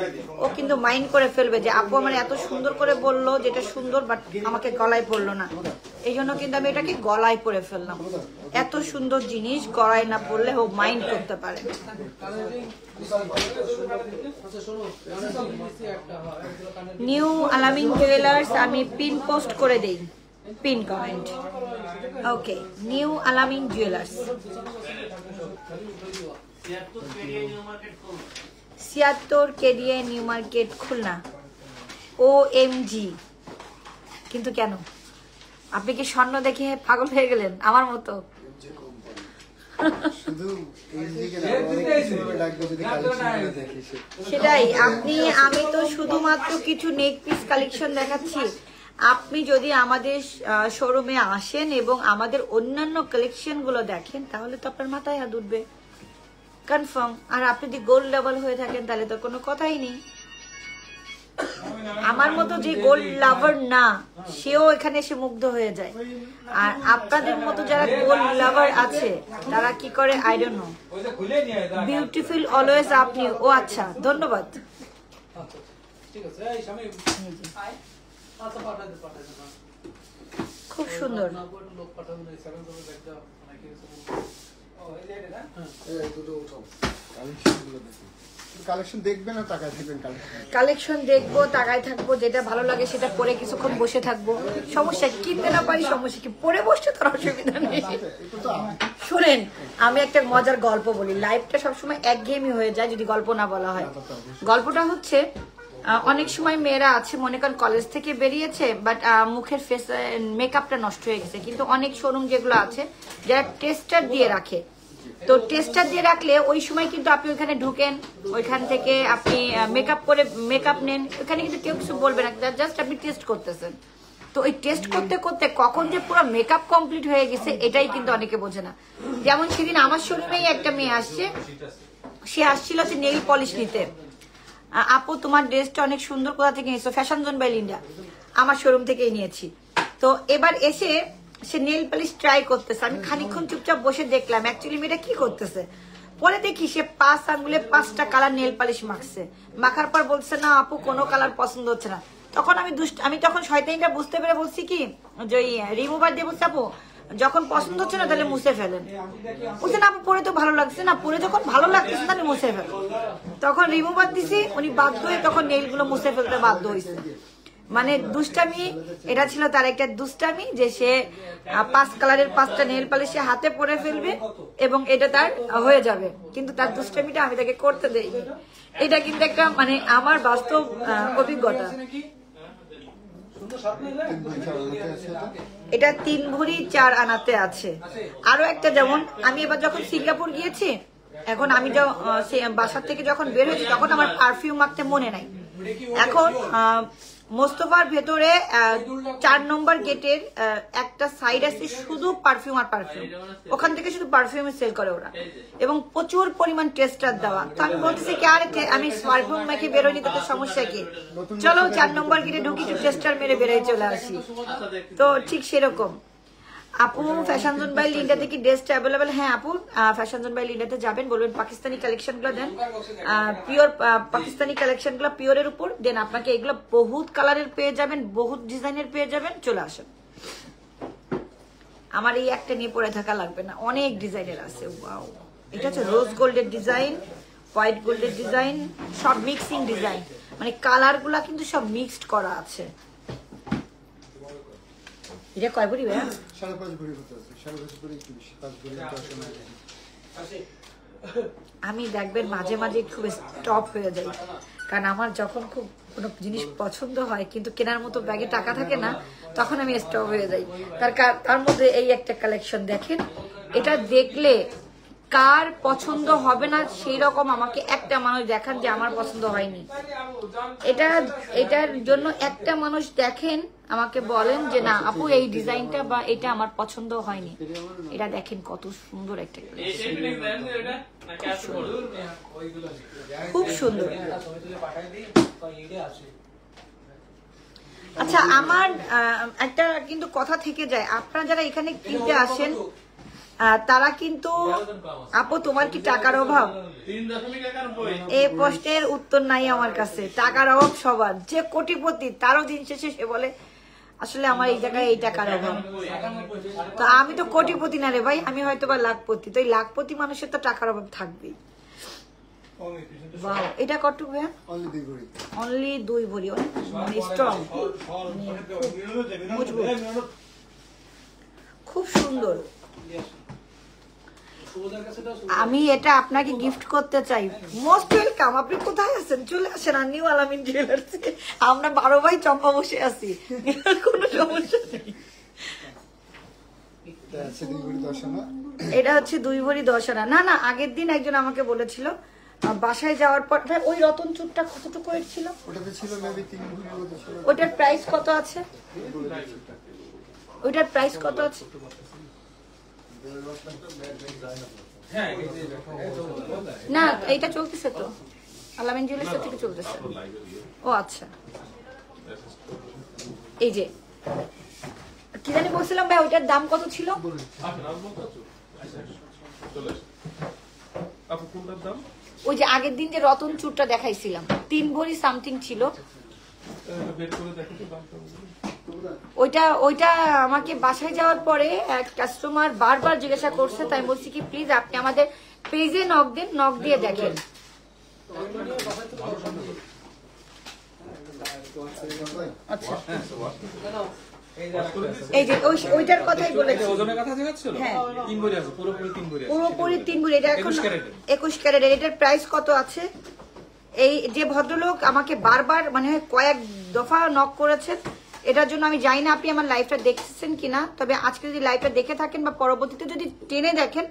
ও কিন্তু মাইন্ড করে ফেলবে যে আপু আমার এত সুন্দর করে বললো যেটা সুন্দর, বাট আমাকে গলায় পড়লো না। এই জন্য কিন্তু আমি এটাকে গলায় পরে ফেললাম। এত সুন্দর জিনিস গলায় না পড়লে ও মাইন্ড করতে পারে। নিউ আলামিন জুয়েলার্স আমি পিন পোস্ট করে দেই, পিন কমেন্ট। ওকে, নিউ আলামিন jewellers 76 KDA new market Khulna. OMG, কিন্তু কেন? আপনি কি স্বর্ণ দেখে পাগল হয়ে গেলেন আমার মতো? শুধু এই দিকে না, অনেক কিছু ডাকবে যদি কালেকশন দেখি সে। সেটাই, আমি তো শুধুমাত্র কিছু নেক পিস কালেকশন দেখাচ্ছি। আপনি যদি আমাদের শোরুমে আসেন এবং আমাদের অন্যান্য কালেকশন গুলো দেখেন তাহলে তো আপনার মাথায় হাত উঠবে, কনফার্ম। আর আপনি যদি গোল্ড লাভার হয়ে থাকেন তাহলে তো কোনো কথাই নেই। আমার মতো যে গোল্ড লাভার না সেও এখানে এসে মুগ্ধ হয়ে যায়, আর আপনাদের মতো যারা গোল্ড লাভার আছে তারা কি করে I don't know. Beautiful always আপনি। ও আচ্ছা, ধন্যবাদ। খুব সুন্দর। কালেকশন দেখবেন না তাকায় থাকবেন? কালেকশন দেখবো, তাকায় থাকবো, যেটা ভালো লাগে সেটা পরে কিছুক্ষণ বসে থাকবো। সমস্যা কি? কিনতে না পারি সমস্যা কি? পরে বসতে তোর অসুবিধা নেই। শুনেন, আমি একটা মজার গল্প বলি। লাইফটা সবসময় একঘেয়েমি হয়ে যায় যদি গল্প না বলা হয়। গল্পটা হচ্ছে, অনেক সময় মেয়েরা আছে মনে করেন কলেজ থেকে বেরিয়েছে, বাট মুখের ফেস মেকআপটা নষ্ট হয়ে গেছে। কিন্তু অনেক শোরুম যেগুলো আছে যারা টেস্টার দিয়ে রাখে, তো টেস্টার দিয়ে রাখলে ওই সময় কিন্তু আপনি ওইখানে ঢুকেন, ওইখান থেকে আপনি মেকআপ করে মেকআপ নেন, ওইখানে কিন্তু কেউ কিছু বলবে না, জাস্ট আপনি টেস্ট করতেছেন। তো ওই টেস্ট করতে করতে কখন যে পুরো মেকআপ কমপ্লিট হয়ে গেছে এটাই কিন্তু অনেকে বোঝে না। যেমন সেদিন আমার শোরুমেই একটা মেয়ে আসছে, সে আসছিল হচ্ছে নেইল পলিশ নিতে। আপু তোমার ড্রেসটা অনেক সুন্দর, কোথা থেকে নিয়েছো? ফ্যাশন জোন বাই লিন্ডা, আমার শোরুম থেকেই নিয়েছি। তো এবার এসে সে নেল পলিশ ট্রাই করতেছে। আমি খানিকক্ষণ চুপচাপ বসে দেখলাম অ্যাকচুয়ালি মেয়েটা কি করতেছে। পরে দেখি সে 5 আঙ্গুলে 5টা কালার নেল পলিশ মাখছে। মাখার পর বলছে না আপু কোনো কালার পছন্দ হচ্ছে না। তখন আমি তখন শয়তানিটা বুঝতে পেরে বলছি কি, যে রিমুভার দিয়ে বলছি আপু যখন পছন্দ হচ্ছে না তাহলে মুছে ফেলেন। বলছে না আপু পরে তো ভালো লাগছে না, পরে যখন ভালো লাগতেছে তাহলে মুছে ফেলেন। তখন রিমুভার দিছি, উনি বাধ্য হয়ে তখন নেইল গুলো মুছে ফেলতে বাধ্য হয়েছে। মানে দুষ্টামি, এটা ছিল তার একটা দুষ্টামি যে সে 5 কালারের 5টা নেল পালিশ সে হাতে পরে ফেলবে এবং এটা তার হয়ে যাবে। কিন্তু তার দুষ্টামিটা আমি তাকে করতে দেই। এটা কিন্তু একটা মানে আমার বাস্তব অভিজ্ঞতা। এটা 3 ভরি 4 আনাতে আছে। আরো একটা, যেমন আমি এবার যখন সিঙ্গাপুর গিয়েছি, এখন আমি বাসার থেকে যখন বের হয়েছি তখন আমার পারফিউম মাখতে মনে নাই। এখন মোস্তফার ভেতরে 4 নম্বর গেটের একটা সাইড আছে শুধু পারফিউম আর পারফিউম, ওখান থেকে শুধু পারফিউম সেল করে ওরা, এবং প্রচুর পরিমাণ টেস্টার দেওয়া। তো আমি বলতেছি কি আর আমি পারফিউম মেখে বেরোয়নি, তাতে সমস্যা কি? চলো 4 নম্বর গেটে ঢুকি, টেস্টার মেরে বেরোয় চলে আসি। তো ঠিক সেরকম। আপু ফ্যাশন জোন বাই লিন্ডাতে কি ড্রেসটা অ্যাভেলেবেল? হ্যাঁ আপু, ফ্যাশন জোন বাই লিন্ডাতে যাবেন, বলবেন পাকিস্তানি কালেকশন গুলো দেন, পিওর পাকিস্তানি কালেকশন গুলো পিওরের উপর দেন, আপনাকে এগুলো বহুত কালারের পেয়ে যাবেন, বহুত ডিজাইনের পেয়ে যাবেন। চলে আসেন, আমার এই একটা নিয়ে পরে থাকা লাগবে না, অনেক ডিজাইনের আছে। ওয়াও, এটা হচ্ছে রোজ গোল্ডের ডিজাইন, হোয়াইট গোল্ডের ডিজাইন, সব মিক্সিং ডিজাইন, মানে কালার গুলা কিন্তু সব মিক্সড করা আছে। এটা কয় ভরি ভাইয়া? 5.5 ভরি হতে আছে, 5.5 ভরি একটু বেশি, 5 ভরি 10 আমি দেখবেন মাঝে মাঝে খুব স্টপ হয়ে যাই, কারণ আমার যখন খুব কোনো জিনিস পছন্দ হয় কিন্তু কেনার মতো ব্যাগে টাকা থাকে না, তখন আমি স্টপ হয়ে যাই। তার মধ্যে এই একটা কালেকশন দেখেন, এটা দেখলে কার পছন্দ হবে না সেই রকম আমাকে একটা মানুষ দেখান যে আমার পছন্দ হয়নি। এটার জন্য একটা মানুষ দেখেন, আমাকে বলেন যে না আপু এই ডিজাইনটা বা এটা আমার পছন্দ হয়নি। এটা দেখেন কত সুন্দর একটা কালেকশন, খুব সুন্দর। আচ্ছা, আমার একটা কিন্তু কথা থেকে যায়, আপনারা যারা এখানে কিনতে আসেন তারা কিন্তু আপু তোমার কি টাকার অভাব? এই প্রশ্নের উত্তর নাই আমার কাছে। টাকার অভাব সবার, যে কোটিপতি তারও দিন শেষে সে বলে আসলে আমার এই জায়গায় এই টাকার অভাব। তো আমি তো কোটিপতি না রে ভাই, আমি হয়তো বা লাখপতি। তো এই লাখপতি মানুষের তো টাকার অভাব থাকবেই। বাহ, এটা কটুক ভাইয়া? অনলি 2 ভরি। অনেক মানে স্ট্রং, মজবুত, খুব সুন্দর। আমি এটা আপনাকে গিফট করতে চাই। Most welcome. আপনি কোথায় আছেন? চলে আসেন আর নিউ আলামিন জুয়েলার্সে। আমরা 12 ভাই চম্পা বসে আছি, কোনো সমস্যা নেই। এটা হচ্ছে 2 ভরি 10 আনা। না না, আগের দিন একজন আমাকে বলেছিল বাসায় যাওয়ার পর, ওই রতন চুরটা কতটুকু ছিল? ওটার প্রাইস কত আছে? ওইটার প্রাইস কত আছে? না, এইটা চলতেছে তো, আলামিন জুয়েলার্স থেকে চলতেছে। ও আচ্ছা, এই যে কি জানি বলছিলাম ভাই, ওইটার দাম কত ছিল? ওই যে আগের দিন যে রতন চুরটা দেখাইছিলাম 3 ভরি সামথিং ছিল। ওইটা আমাকে বাসায় যাওয়ার পরে এক কাস্টমার বারবার জিজ্ঞাসা করছে, তাই বলছি কি প্লিজ আপনি আমাদের পেজে নক দেন, নক দিয়ে দেখেন। আচ্ছা, এই যে ওইটার কথাই বলেছি। ওজনের কথা জিজ্ঞাসা ছিল। হ্যাঁ, 3 ভরি আছে, পুরোপুরি 3 ভরি আছে। পুরোপুরি 3 ভরি। এটা এখন 21 ক্যারেটের। এটার প্রাইস কত আছে? এই যে ভদ্রলোক আমাকে বারবার মানে কয়েক দফা নক করেছেন, এটার জন্য আমি জানি না আপনি আমার লাইভটা দেখছেন কিনা। তবে আজকে যদি লাইভটা দেখে থাকেন বা পরবর্তীতে যদি টেনে দেখেন,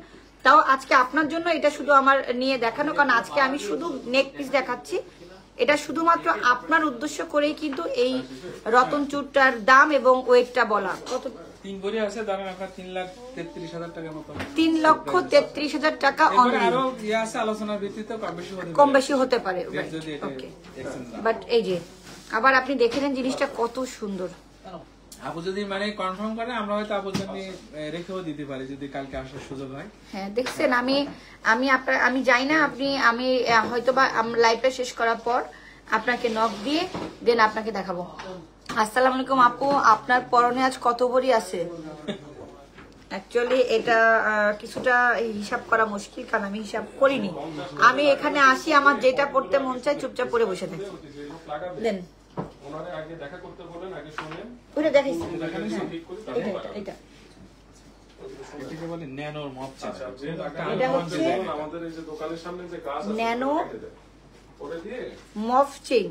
তাও আজকে আপনার জন্য এটা শুধু আমার নিয়ে দেখানো, কারণ আজকে আমি শুধু নেক পিস দেখাচ্ছি। এটা শুধুমাত্র আপনার উদ্দেশ্য করেই কিন্তু এই রতন চুরটার দাম এবং ওয়েটটা বলা। কত? 3 ভরি আছে, ধরেন আপনার 3,33,000 টাকার মতো। 3,33,000 টাকা অনলি। আরো ইয়া আছে, আলোচনার ভিত্তিতে কম বেশি হতে পারে। ওকে, বাট এই যে আবার আপনি দেখে নেন জিনিসটা কত সুন্দর। আপু যদি মানে কনফার্ম করে, আমরা হয়তো আপুর জন্য রেখেও দিতে পারি যদি কালকে আসার সুযোগ হয়। হ্যাঁ, দেখছেন আমি যাই না, আমি হয়তো বা লাইভটা শেষ করার পর আপনাকে নক দিয়ে দেন আপনাকে দেখাবো। আসসালামু আলাইকুম আপু, আপনার পরনে আজ কত ভরি আছে? অ্যাকচুয়ালি এটা কিছুটা হিসাব করা মুশকিল, কারণ আমি হিসাব করিনি। আমি এখানে আসি, আমার যেটা পড়তে মন চায় চুপচাপ পরে বসে থাকি। দেন ওইটা দেখাইছি। এটা হচ্ছে ন্যানো মফ চেইন।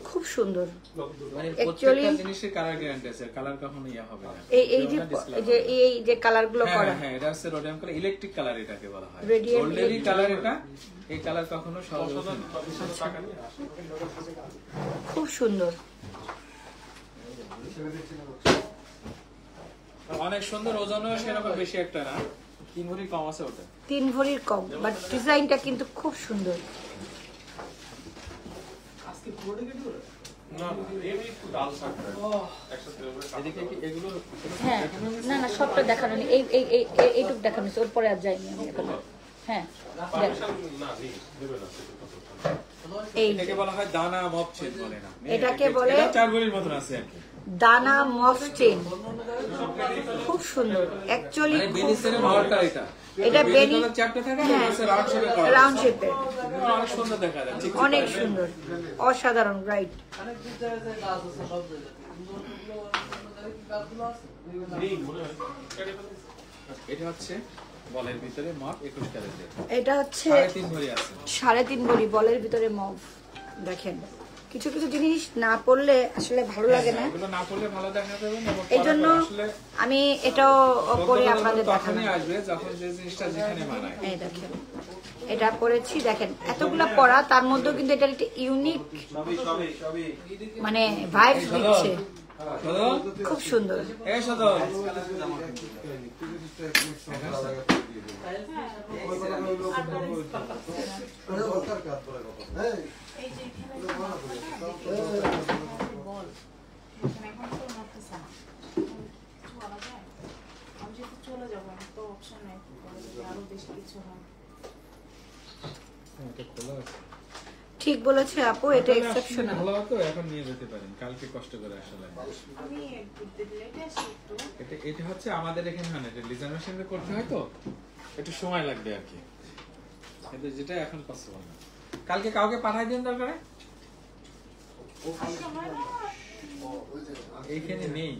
খুব সুন্দর। অ্যাকচুয়ালি জিনিসের কালার গ্যারান্টি আছে, কালার কখনো ইয়া হবে না। এই যে কালার গুলো করা, হ্যাঁ এটা হচ্ছে রোডিয়াম কালার, ইলেকট্রিক কালার এটাকে বলা হয়। গোল্ডেন কালার এটা, এই কালার কখনো সহজ হবে না। খুব সুন্দর, অনেক সুন্দর। ওজনও সেরকম বেশি একটা না, 3 ভরি কম আছে ওটা। 3 ভরির কম, বাট ডিজাইনটা কিন্তু খুব সুন্দর। হ্যাঁ, না না সবটা দেখানো নেই, এইটুকু দেখানো ওর পরে আর যাইনি আমি এখন। হ্যাঁ, এটাকে বলা হয় দানা মফ চেইন বলে না, এটাকে বলে 4 ভরির মতন আছে আর কি, দানা মফ চেইন। খুব সুন্দর অ্যাকচুয়ালি। এটা বেনি চ্যাপ্টার থাকে, রাউন্ড শেপের, অনেক সুন্দর দেখা যায়, অনেক সুন্দর, অসাধারণ, রাইট। এটা হচ্ছে বলের ভিতরে মাপ 21 ক্যারেটের। এটা হচ্ছে 3.5 ভরি আছে, 3.5 ভরি বলের ভিতরে মফ। দেখেন কিছু কিছু জিনিস না পড়লে আসলে ভালো লাগে না, এগুলো না পড়লে ভালো দেখা যাবে না। এই জন্য আমি এটাও পরে আপনাদের দেখাবো আসবে যখন যে জিনিসটা যেখানে মানায়। এই দেখেন এটা পরেছি, দেখেন এতগুলা পড়া, তার মধ্যেও কিন্তু এটা একটা ইউনিক মানে ভাইবস দিচ্ছে। খুব সুন্দর। এটা খোলা আছে। ঠিক বলেছে আপু, এটা এক্সেপশনাল। খোলা তো এখন নিয়ে যেতে পারেন, কালকে কষ্ট করে আসলে। এটা হচ্ছে আমাদের এখানে মানে লেজার মেশিনে করতে হয় তো একটু সময় লাগবে আর কি, কিন্তু যেটা এখন পসিবল না। কালকে কাউকে পাঠাই দিন দরকার, এইখানে নেই।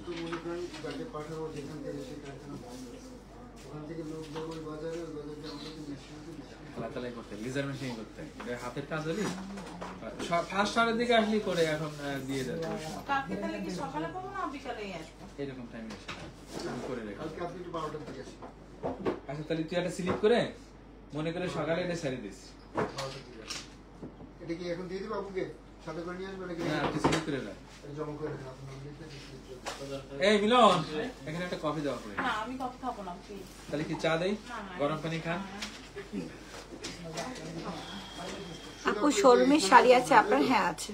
খেলাতেলাই করতে লেজার মেশিন করতে এটা হাতের কাজ হলি ফার্স্ট আওয়ারের দিকে আসলি করে এখন দিয়ে দেবে। এরকম টাইমে করে রেখে। আচ্ছা তাহলে তুই একটা স্লিপ করে মনে করে সকালে এটা ছেড়ে দিস। এটা কি এখন দিয়ে দিবো আপুকে? সাথে করে নিয়ে আসবে নাকি? না তুই স্লিপ করে রাখ। জমা করে রাখ। এই মিলন, এখানে একটা কফি দাও করে। না আমি কফি খাবো না প্লিজ। তাহলে কি চা দেই? গরম পানি খান। আপু শোরুমের শাড়ি আছে আপনার? হ্যাঁ আছে।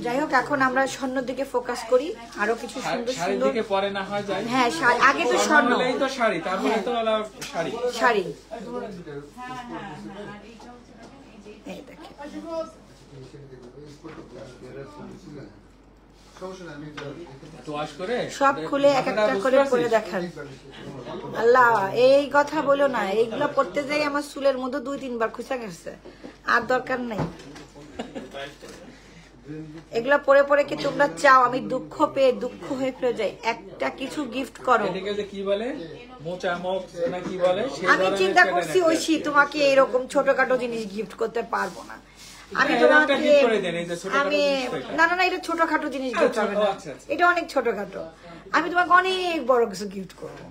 যাই হোক এখন আমরা স্বর্ণের দিকে ফোকাস করি, আরো কিছু সুন্দর শাড়ির সুন্দর। দিকে পরে না হয় যায়। হ্যাঁ আগে তো স্বর্ণ, এই তো শাড়ি, তারপরে তো হলো শাড়ি। শাড়ি। হ্যাঁ এইটা হচ্ছে এই দেখেন তো ওয়াশ করে সব খুলে এক একটা করে পরে দেখান। আল্লাহ এই কথা বলো না, এইগুলা পড়তে যাই আমার চুলের মধ্যে 2-3 বার খুঁচা গেছে, আর দরকার নাই। এগুলা পরে পরে কি তোমরা চাও আমি দুঃখ পেয়ে দুঃখ হয়ে ফিরে যাই? একটা কিছু গিফট করো। এটাকে যে কি বলে মোচা মুখ না কি বলে, সেই আমি ধরনের চিন্তা একটা করছি necklace। ঐশী তোমাকে এরকম ছোটখাটো জিনিস গিফট করতে পারবো না। আমি হ্যাঁ, তোমাকে এরকমটা gift করে দেন, এই যে ছোটখাটো আমি জিনিসটা এটা। না এটা ছোটখাটো জিনিস গিফট আচ্ছা, হবে ও না, আচ্ছা, আচ্ছা। এটা অনেক ছোটখাটো। আমি তোমাকে অনেক বড় কিছু গিফট করবো।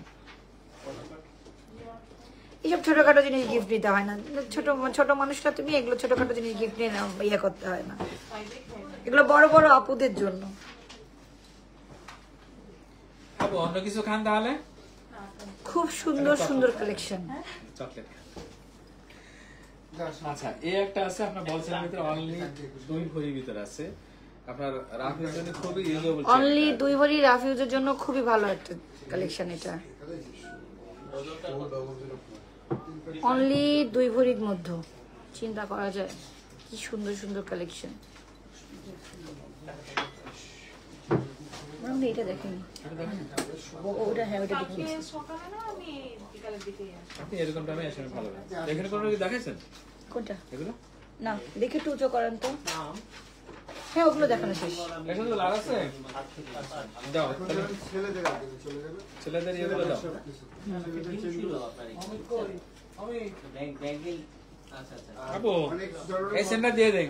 এইসব ছোটখাটো জিনিস গিফট নিতে হয় না, ছোট ছোট মানুষরা তুমি এগুলো ছোটখাটো জিনিস গিফট নিয়ে নাও, ইয়ে করতে হয় না। এগুলো বড় বড় আপুদের জন্য। আপু অন্য কিছু খান তাহলে? খুব সুন্দর সুন্দর কালেকশন। চকলেট খান। আচ্ছা এই একটা আছে আপনার বলসের ভিতরে অনলি 2 ভরি ভিতরে আছে, আপনার রাফের জন্য খুবই ইউজেবল। অনলি 2 ভরি রাফিউজের জন্য খুবই ভালো একটা কালেকশন এটা। অনলি 2 ভরির মধ্যে চিন্তা করা যায় কি সুন্দর সুন্দর কালেকশন। আমরা এটা দেখিনি, ওটা হ্যাঁ ওটা দেখিনি। সকালে না আমি বিকালের দিকে আসি। আপনি এরকম টাইমে আসেন ভালো লাগে। এখানে কোনো কি দেখাইছেন কোনটা? এগুলো? না দেখে একটু উঁচু করেন তো। হ্যাঁ ওগুলো দেখানো শেষ। এখানে তো লাল আছে, দাও তাহলে ছেলেদের আগে চলে যাবে। ছেলেদের এগুলো দাও। আপু অনেক ধরনের এই সেন্টার দিয়ে দেন।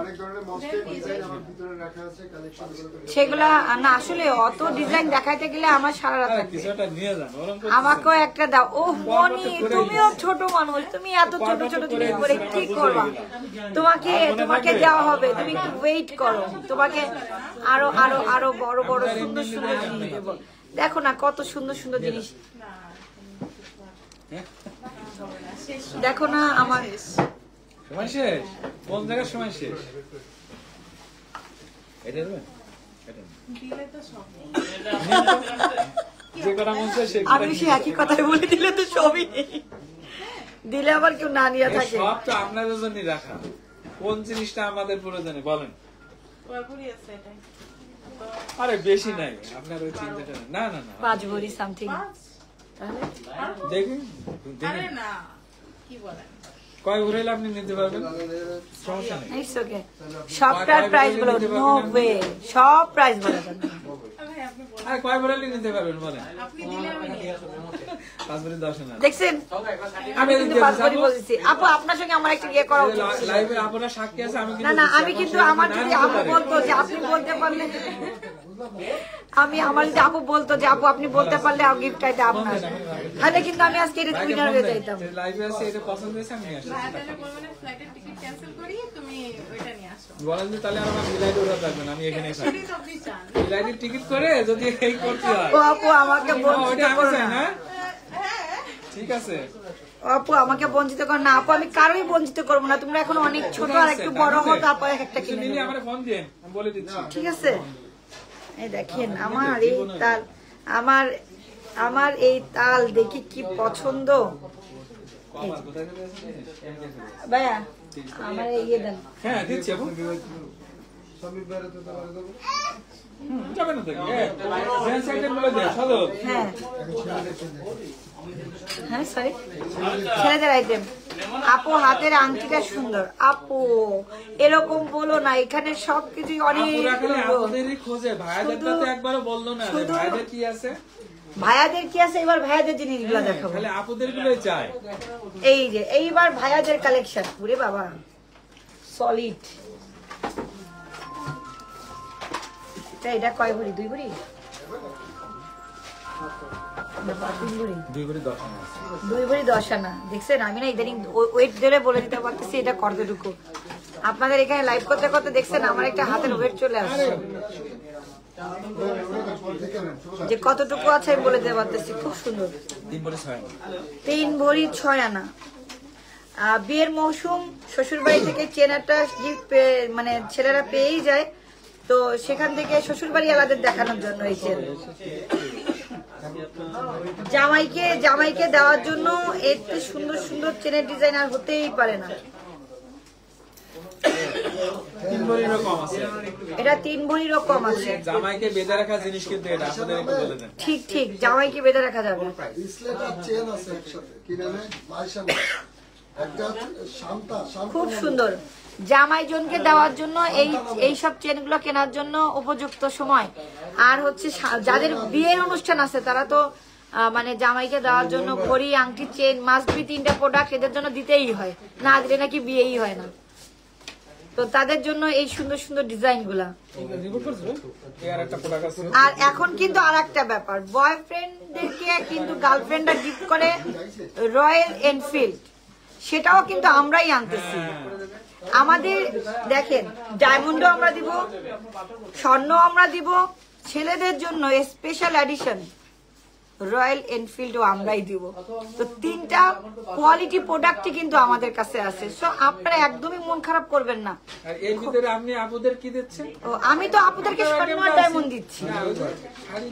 অনেক ধরনের মস্তের ডিজাইন আমার ভিতরে রাখা আছে, কালেকশন গুলো। সেগুলা না আসলে অত ডিজাইন দেখাইতে গেলে আমার সারা রাত আরে লাগবে। কিছু একটা নিয়ে যান, ওরকম করে আমাকেও একটা দাও। ও মনি তুমিও ছোট মানুষ, তুমি এত ছোট ছোট জিনিস করে কি করবা? তোমাকে দেওয়া হবে, তুমি একটু ওয়েট করো, তোমাকে আরো আরো আরো বড় বড় সুন্দর সুন্দর জিনিস দেবো। দেখো না কত সুন্দর সুন্দর জিনিস, দেখো না আমার সময় শেষ। কোন জায়গার সময় শেষ? এটা দেবেন? এটা দেন। দিলে তো সব যে কটা মন চায় সে আমি সে একই কথাই বলে দিলে তো সবই নেই। দিলে আবার কেউ না নিয়ে থাকে। সব তো আপনাদের জন্যই রাখা। কোন জিনিসটা আমাদের প্রয়োজনে বলেন? কয়পুরি আছে এটাই? আরে বেশি নাই, আপনার ওই চিন্তাটা নেই। না না না 5 ভরি সামথিং। তাহলে দেখুন আরে দেখুন না কি বলেন? কয় ঘুরাইলে আপনি নিতে পারবেন, সমস্যা নেই। It's okay. সবটার প্রাইস বলো, নো ওয়ে, সব প্রাইস বলা যাবে না। ভাই আপনি বলেন, আর কয় ঘুরাইলে নিতে পারবেন বলেন? আপনি দিলে আমি নিয়ে আসবো। 5 ভরি 10 না। দেখছেন আমি কিন্তু 5 ভরি বলছি। আপু আপনার সঙ্গে আমার একটা ইয়ে করা উচিত ছিল। লাইভে আপনারা সাক্ষী আছে, আমি না না আমি কিন্তু আমার যদি আপু বলতো যে আপনি বলতে পারলে, আমার যদি আপু বলতো যে আপু আপনি বলতে পারলে গিফট আইতে আপনার, তাহলে কিন্তু আমি আজকে এটা উইনার হয়ে যাইতাম। লাইভে আছে, এটা পছন্দ হয়েছে আমি নিয়ে আসছি। ভাই তাহলে বলবেন ফ্লাইটের টিকিট ক্যান্সেল করি, তুমি ওইটা নিয়ে আসো। বলেন যে তাহলে আমার বিলাইট ওরা থাকবেন, আমি এখানেই থাকি। সেটাই তো আপনি চান। বিলাইটের টিকিট করে যদি এই করতে হয়, ও আপু আমাকে বঞ্চিত ওইটা আমি করো চাই না। না। ঠিক আছে, ও আপু আমাকে বঞ্চিত করো না। আপু আমি কারোই বঞ্চিত করবো না। তোমরা এখন অনেক ছোট, আর একটু বড় হও, তারপরে একটা কিছু কিনে নিলে নেবো। আমার ফোন দিন, আমি বলে দিচ্ছি। ঠিক আছে? এই দেখেন আমার এই তাল, আমার এই তাল দেখি কি পছন্দ। কমার কোথায় চলে আসছে ভাইয়া আমার ইয়ে দেন। হ্যাঁ দিচ্ছি আপু স্বামী বেড়াতে তারা দেবো যাবে না থেকে জেন্টস আইটেম গুলো দেন চলো হ্যাঁ হ্যাঁ সরি ছেলেদের আইটেম। আপু হাতের আংটিটা সুন্দর। আপু এরকম বলো না, এখানে সবকিছু অনেক আপুরা খালি সুন্দর। আপুদেরই খোঁজে ভাইয়াদের তো একবারও বললো না যে শুধু- ভাইয়াদের কি আছে ভাইয়াদের কি আছে, এবার ভাইয়াদের জিনিসগুলো দেখাবো। খালি আপুদের গুলোই চায় এই যে এইবার ভাইয়াদের কালেকশন পুরে বাবা সলিড। এটা কয় ভরি? 2 ভরি? না 3 ভরি? 2 করে 10 আনা আছে 2 ভরি 10 আনা। দেখছেন আমি না ইদানিং ওয়েট ধরে বলে দিতে পারতেছি এটা কতটুকু। আপনাদের এখানে লাইভ করতে করতে দেখছেন আমার একটা হাতের ওয়েট চলে আসছে, যে কতটুকু আছে আমি বলে দিতে পারতেছি। খুব সুন্দর। 3 করে 6 আনা 3 ভরি 6 আনা। বিয়ের মৌসুম, শ্বশুর বাড়ি থেকে চেনাটা গিফট মানে ছেলেরা পেয়েই যায়, তো সেখান থেকে শ্বশুর বাড়ি আলাদা দেখানোর জন্য এই চেন। জামাইকে দেওয়ার জন্য এত সুন্দর সুন্দর চেনের ডিজাইন আর হতেই পারে না। 3 ভরিরও কম আছে এটা 3 ভরিরও কম আছে। জামাইকে বেঁধে রাখা জিনিস কিন্তু এটা আপনাদের একটু বলে দেন। ঠিক ঠিক জামাইকে বেঁধে রাখা যাবে। ব্রেসলেট আর চেন আছে একসাথে কি নামে মাইশা একটা শান্তা খুব সুন্দর। জামাই জনকে দেওয়ার জন্য এই সব চেনগুলো কেনার জন্য উপযুক্ত সময়। আর হচ্ছে যাদের বিয়ের অনুষ্ঠান আছে তারা তো মানে জামাইকে দেওয়ার জন্য ঘড়ি, আংটি, চেন মাস্ট বি 3টা প্রোডাক্ট এদের জন্য দিতেই হয়, না দিলে নাকি বিয়েই হয় না। তো তাদের জন্য এই সুন্দর সুন্দর ডিজাইন গুলা। রিপোর্ট করছো এই আর একটা প্রোডাক্ট আছে আর এখন কিন্তু আর একটা ব্যাপার, বয়ফ্রেন্ডদেরকে কিন্তু গার্লফ্রেন্ডরা গিফট করে রয়্যাল এনফিল্ড, সেটাও কিন্তু আমরাই আনতেছি। আমাদের দেখেন ডায়মন্ডও আমরা দিব, স্বর্ণ আমরা দিব, ছেলেদের জন্য স্পেশাল এডিশন রয়্যাল এনফিল্ডও আমরাই দিব। তো 3টা কোয়ালিটি প্রোডাক্টই কিন্তু আমাদের কাছে আছে। সো আপনারা একদমই মন খারাপ করবেন না। আর এর ভিতরে আপনি আপুদের কি দিচ্ছেন? ও আমি তো আপনাদেরকে স্বর্ণ আর ডায়মন্ড দিচ্ছি। না, ওই যে শাড়ি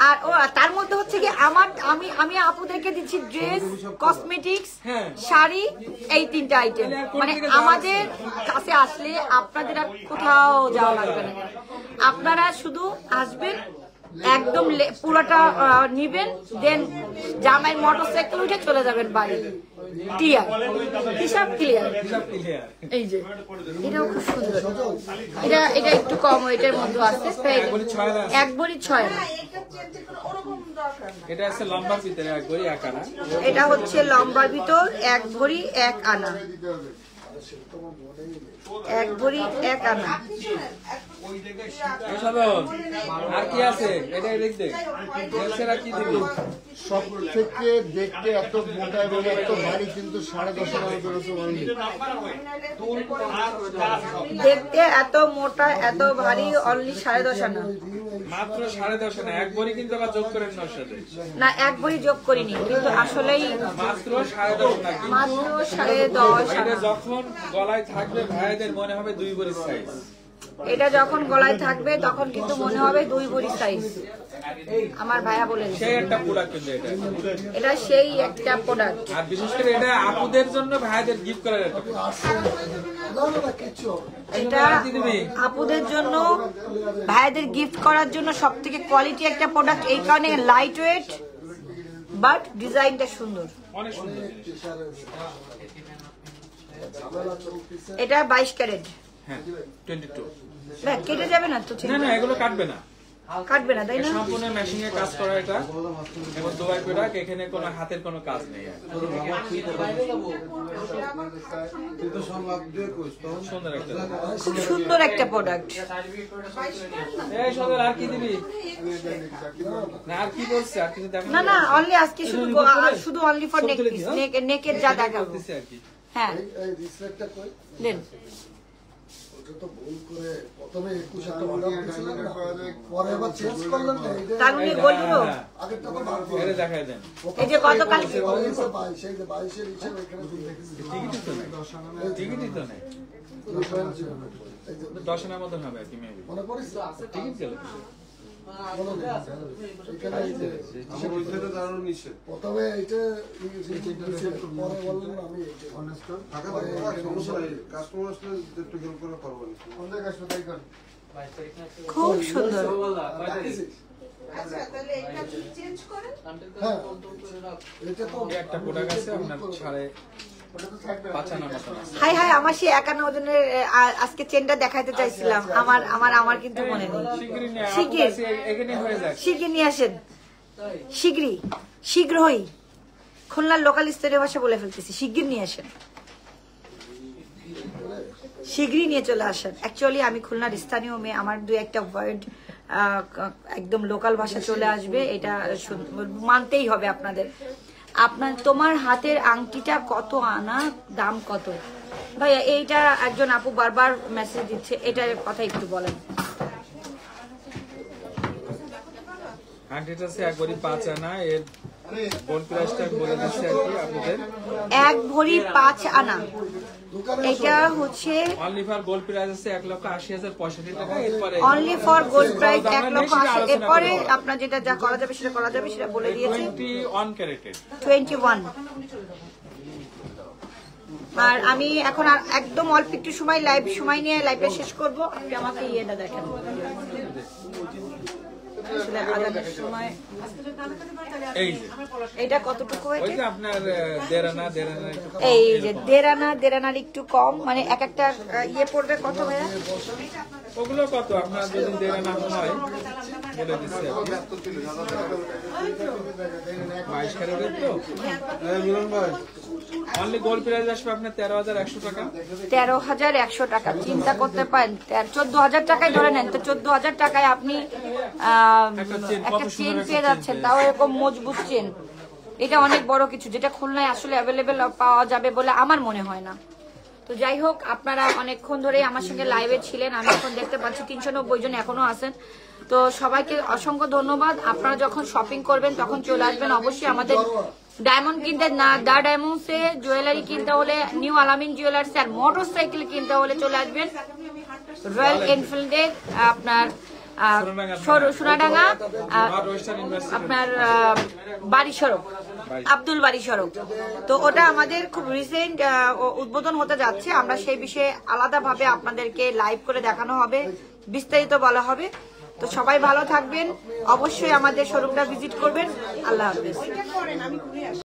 আর ও তার মধ্যে হচ্ছে কি আমি আপুদেরকে দিচ্ছি ড্রেস, কসমেটিক্স, হ্যাঁ। শাড়ি, এই 3টা আইটেম। মানে আমাদের কাছে আসলে আপনাদের আর কোথাও যাওয়া লাগবে না, আপনারা শুধু আসবেন, একদম পুরোটা নিবেন, দেন জামাইয়ের মোটরসাইকেল উঠে চলে যাবেন বাড়ি। ক্লিয়ার, হিসাব ক্লিয়ার। সব ক্লিয়ার এই যে এটাও খুব সুন্দর। এটা একটু কম, এটার মধ্যে আছে 1 ভরি 6 আনা। এটা আছে লম্বার ভিতরে 1 ভরি 1 আনা। এটা হচ্ছে লম্বার ভিতর 1 ভরি 1 আনা। 1 ভরি 1 আনা। এই সাধন আর কি আছে এটা দেখতে জেন্টসেরা কি দিবে? সব থেকে দেখতে এত মোটা এবং এত ভারী, কিন্তু 10.5 আনা বেরোচ্ছে অনলি। দেখতে এত মোটা এত ভারী, অনলি 10.5 আনা। মাত্র 10.5 আনা। 1 ভরি কিন্তু আবার যোগ করেন না ওর সাথে। না 1 ভরি যোগ করিনি, কিন্তু আসলেই মাত্র 10.5 আনা। মাত্র 10.5 এটা আনা। যখন গলায় থাকবে ভাইদের মনে হবে 2 ভরির সাইজ। এটা যখন গলায় থাকবে তখন কিন্তু মনে হবে 2 ভরি সাইজ। আমার ভাইয়া বলেন সেই একটা প্রোডাক্ট কিন্তু এটা সেই একটা প্রোডাক্ট। আর বিশেষ করে এটা আপুদের জন্য ভাইদের গিফট করার একটা product। না কিছু এটা আপুদের জন্য ভাইদের গিফট করার জন্য সবথেকে কোয়ালিটি একটা প্রোডাক্ট। এই কারণে লাইট ওয়েট, বাট ডিজাইনটা সুন্দর। অনেক সুন্দর। এটা 22 ক্যারেট। হ্যাঁ 22। না কেটে যাবে না তো? না না এগুলো কাটবে না, কাটবে না তাই না? সম্পূর্ণ মেশিং এ কাজ করা এটা এবং দুবাই প্রোডাক্ট। এখানে কোনো হাতের কোনো কাজ নেই। সুন্দর একটা খুব সুন্দর একটা প্রোডাক্ট। এই সদর আর কি দিবি? না আর কি বলছে? আর কিছু দেখো না না অনলি আজকে শুধু অনলি ফর নেকের যা দেখাবো। বলতেছি আর কি। হ্যাঁ এই রিসলেটটা কই দেন। ওটা তো ভুল করে প্রথমে 21 একটা অর্ডার দিয়েছিলেন না, পরে আবার চেঞ্জ করলেন না। তার মানে বলবো আগেরটা তো বাদ দিয়ে এটা দেখাই দেন। এই যে গতকাল 22 এই যে 22 এর হিসাব এখানে দেখেছি। টিকিটই তো নেই, টিকিটই তো নেই। এই যে 10 আনার মতন হবে আর কি মেবি। মনে করিস টিকিট গেল এখানে এই যে আমার ওইখানে দাঁড়ানো নিষেধ। প্রথমে এইটা পরে বললেন আমি থাকা সমস্যা নাই, কাস্টমার আসলে একটু হেল্প করে পারবো না। খুব সুন্দর। আচ্ছা তাহলে এটা চেঞ্জ করেন। হ্যাঁ এটা তো একটা প্রোডাক্ট আছে আপনার 5.5 মতন আছে। হাই হাই, আমার সেই 51 ওজনের আজকে চেনটা দেখাইতে চাইছিলাম, আমার কিন্তু মনে নেই। শিগগিরই নিয়ে শিগগির। আপনার কাছে এখানে হয়ে যাক। শিগগির নিয়ে আসেন, শীঘ্রই। খুলনার লোকাল স্তরীয় ভাষা বলে ফেলতেছি, শিগগির নিয়ে আসেন, শীঘ্রই নিয়ে চলে আসেন। অ্যাকচুয়ালি আমি খুলনার স্থানীয় মেয়ে, আমার দু একটা ওয়ার্ড একদম লোকাল ভাষা চলে আসবে, এটা মানতেই হবে আপনাদের। তোমার হাতের আংটিটা কত আনা, দাম কত? ভাইয়া এইটা একজন আপু বারবার মেসেজ দিচ্ছে, এটার কথা একটু বলেন। আংটিটা আছে 1 ভরি 5 আনা, এর গোল্ড প্রাইসটা বলে দিচ্ছি আর কি আপনাদের। 1 ভরি 5 আনা, এটা হচ্ছে অনলি ফর গোল্ড প্রাইস আছে 1,80,065 টাকা। এরপরে অনলি ফর গোল্ড প্রাইস 1,80,000। এরপরে আপনার যেটা যা করা যাবে সেটা করা যাবে, সেটা বলে দিয়েছি। 21 ক্যারেটেড 21। আর আমি এখন একদম অল্প একটু সময় নিয়ে লাইভটা শেষ করব। আপনি আমাকে ইয়েটা দেখেন, আসলে আদানের সময় এই যে এটা কতটুকু ওই হয়েছে? যে আপনার দেড়ানা একটু কম। এই যে দেড়ানার একটু কম, মানে এক একটা ইয়ে পড়বে কত ভাইয়া? ওগুলো কত আপনার যদি দেড়ানা হয় বলে দিচ্ছি আর কি। 22 ক্যারেটের তো মিলন ভাই, অনলি গোল্ড প্রাইস আসবে আপনার 13,100 টাকা। 13,100 টাকা। চিন্তা করতে পারেন, 14,000 টাকায় ধরে নেন তো, 14,000 টাকায় আপনি একটা চেন পেয়ে যাচ্ছেন, তাও এরকম মজবুত চেন। এটা অনেক বড় কিছু, যেটা খুলনায় আসলে অ্যাভেলেবেল পাওয়া যাবে বলে আমার মনে হয় না। তো যাই হোক, আপনারা অনেকক্ষণ ধরে আমার সঙ্গে লাইভে ছিলেন, আমি এখন দেখতে পাচ্ছি 390 জন এখনো আছেন। তো সবাইকে অসংখ্য ধন্যবাদ। আপনারা যখন শপিং করবেন তখন চলে আসবেন অবশ্যই আমাদের ডায়মন্ড কিনতে, না দা ডায়মন্ডসে জুয়েলারি কিনতে হলে নিউ আলামিন জুয়েলার্স, আর মোটরসাইকেল কিনতে হলে চলে আসবেন রয়্যাল এনফিল্ডে, আপনার সোনাডাঙ্গা, আপনার বাড়ি সড়ক, আব্দুল বাড়ি সড়ক। তো ওটা আমাদের খুব রিসেন্ট উদ্বোধন হতে যাচ্ছে, আমরা সেই বিষয়ে আলাদাভাবে আপনাদেরকে লাইভ করে দেখানো হবে, বিস্তারিত বলা হবে। তো সবাই ভালো থাকবেন, অবশ্যই আমাদের শোরুমটা ভিজিট করবেন। আল্লাহ হাফেজ।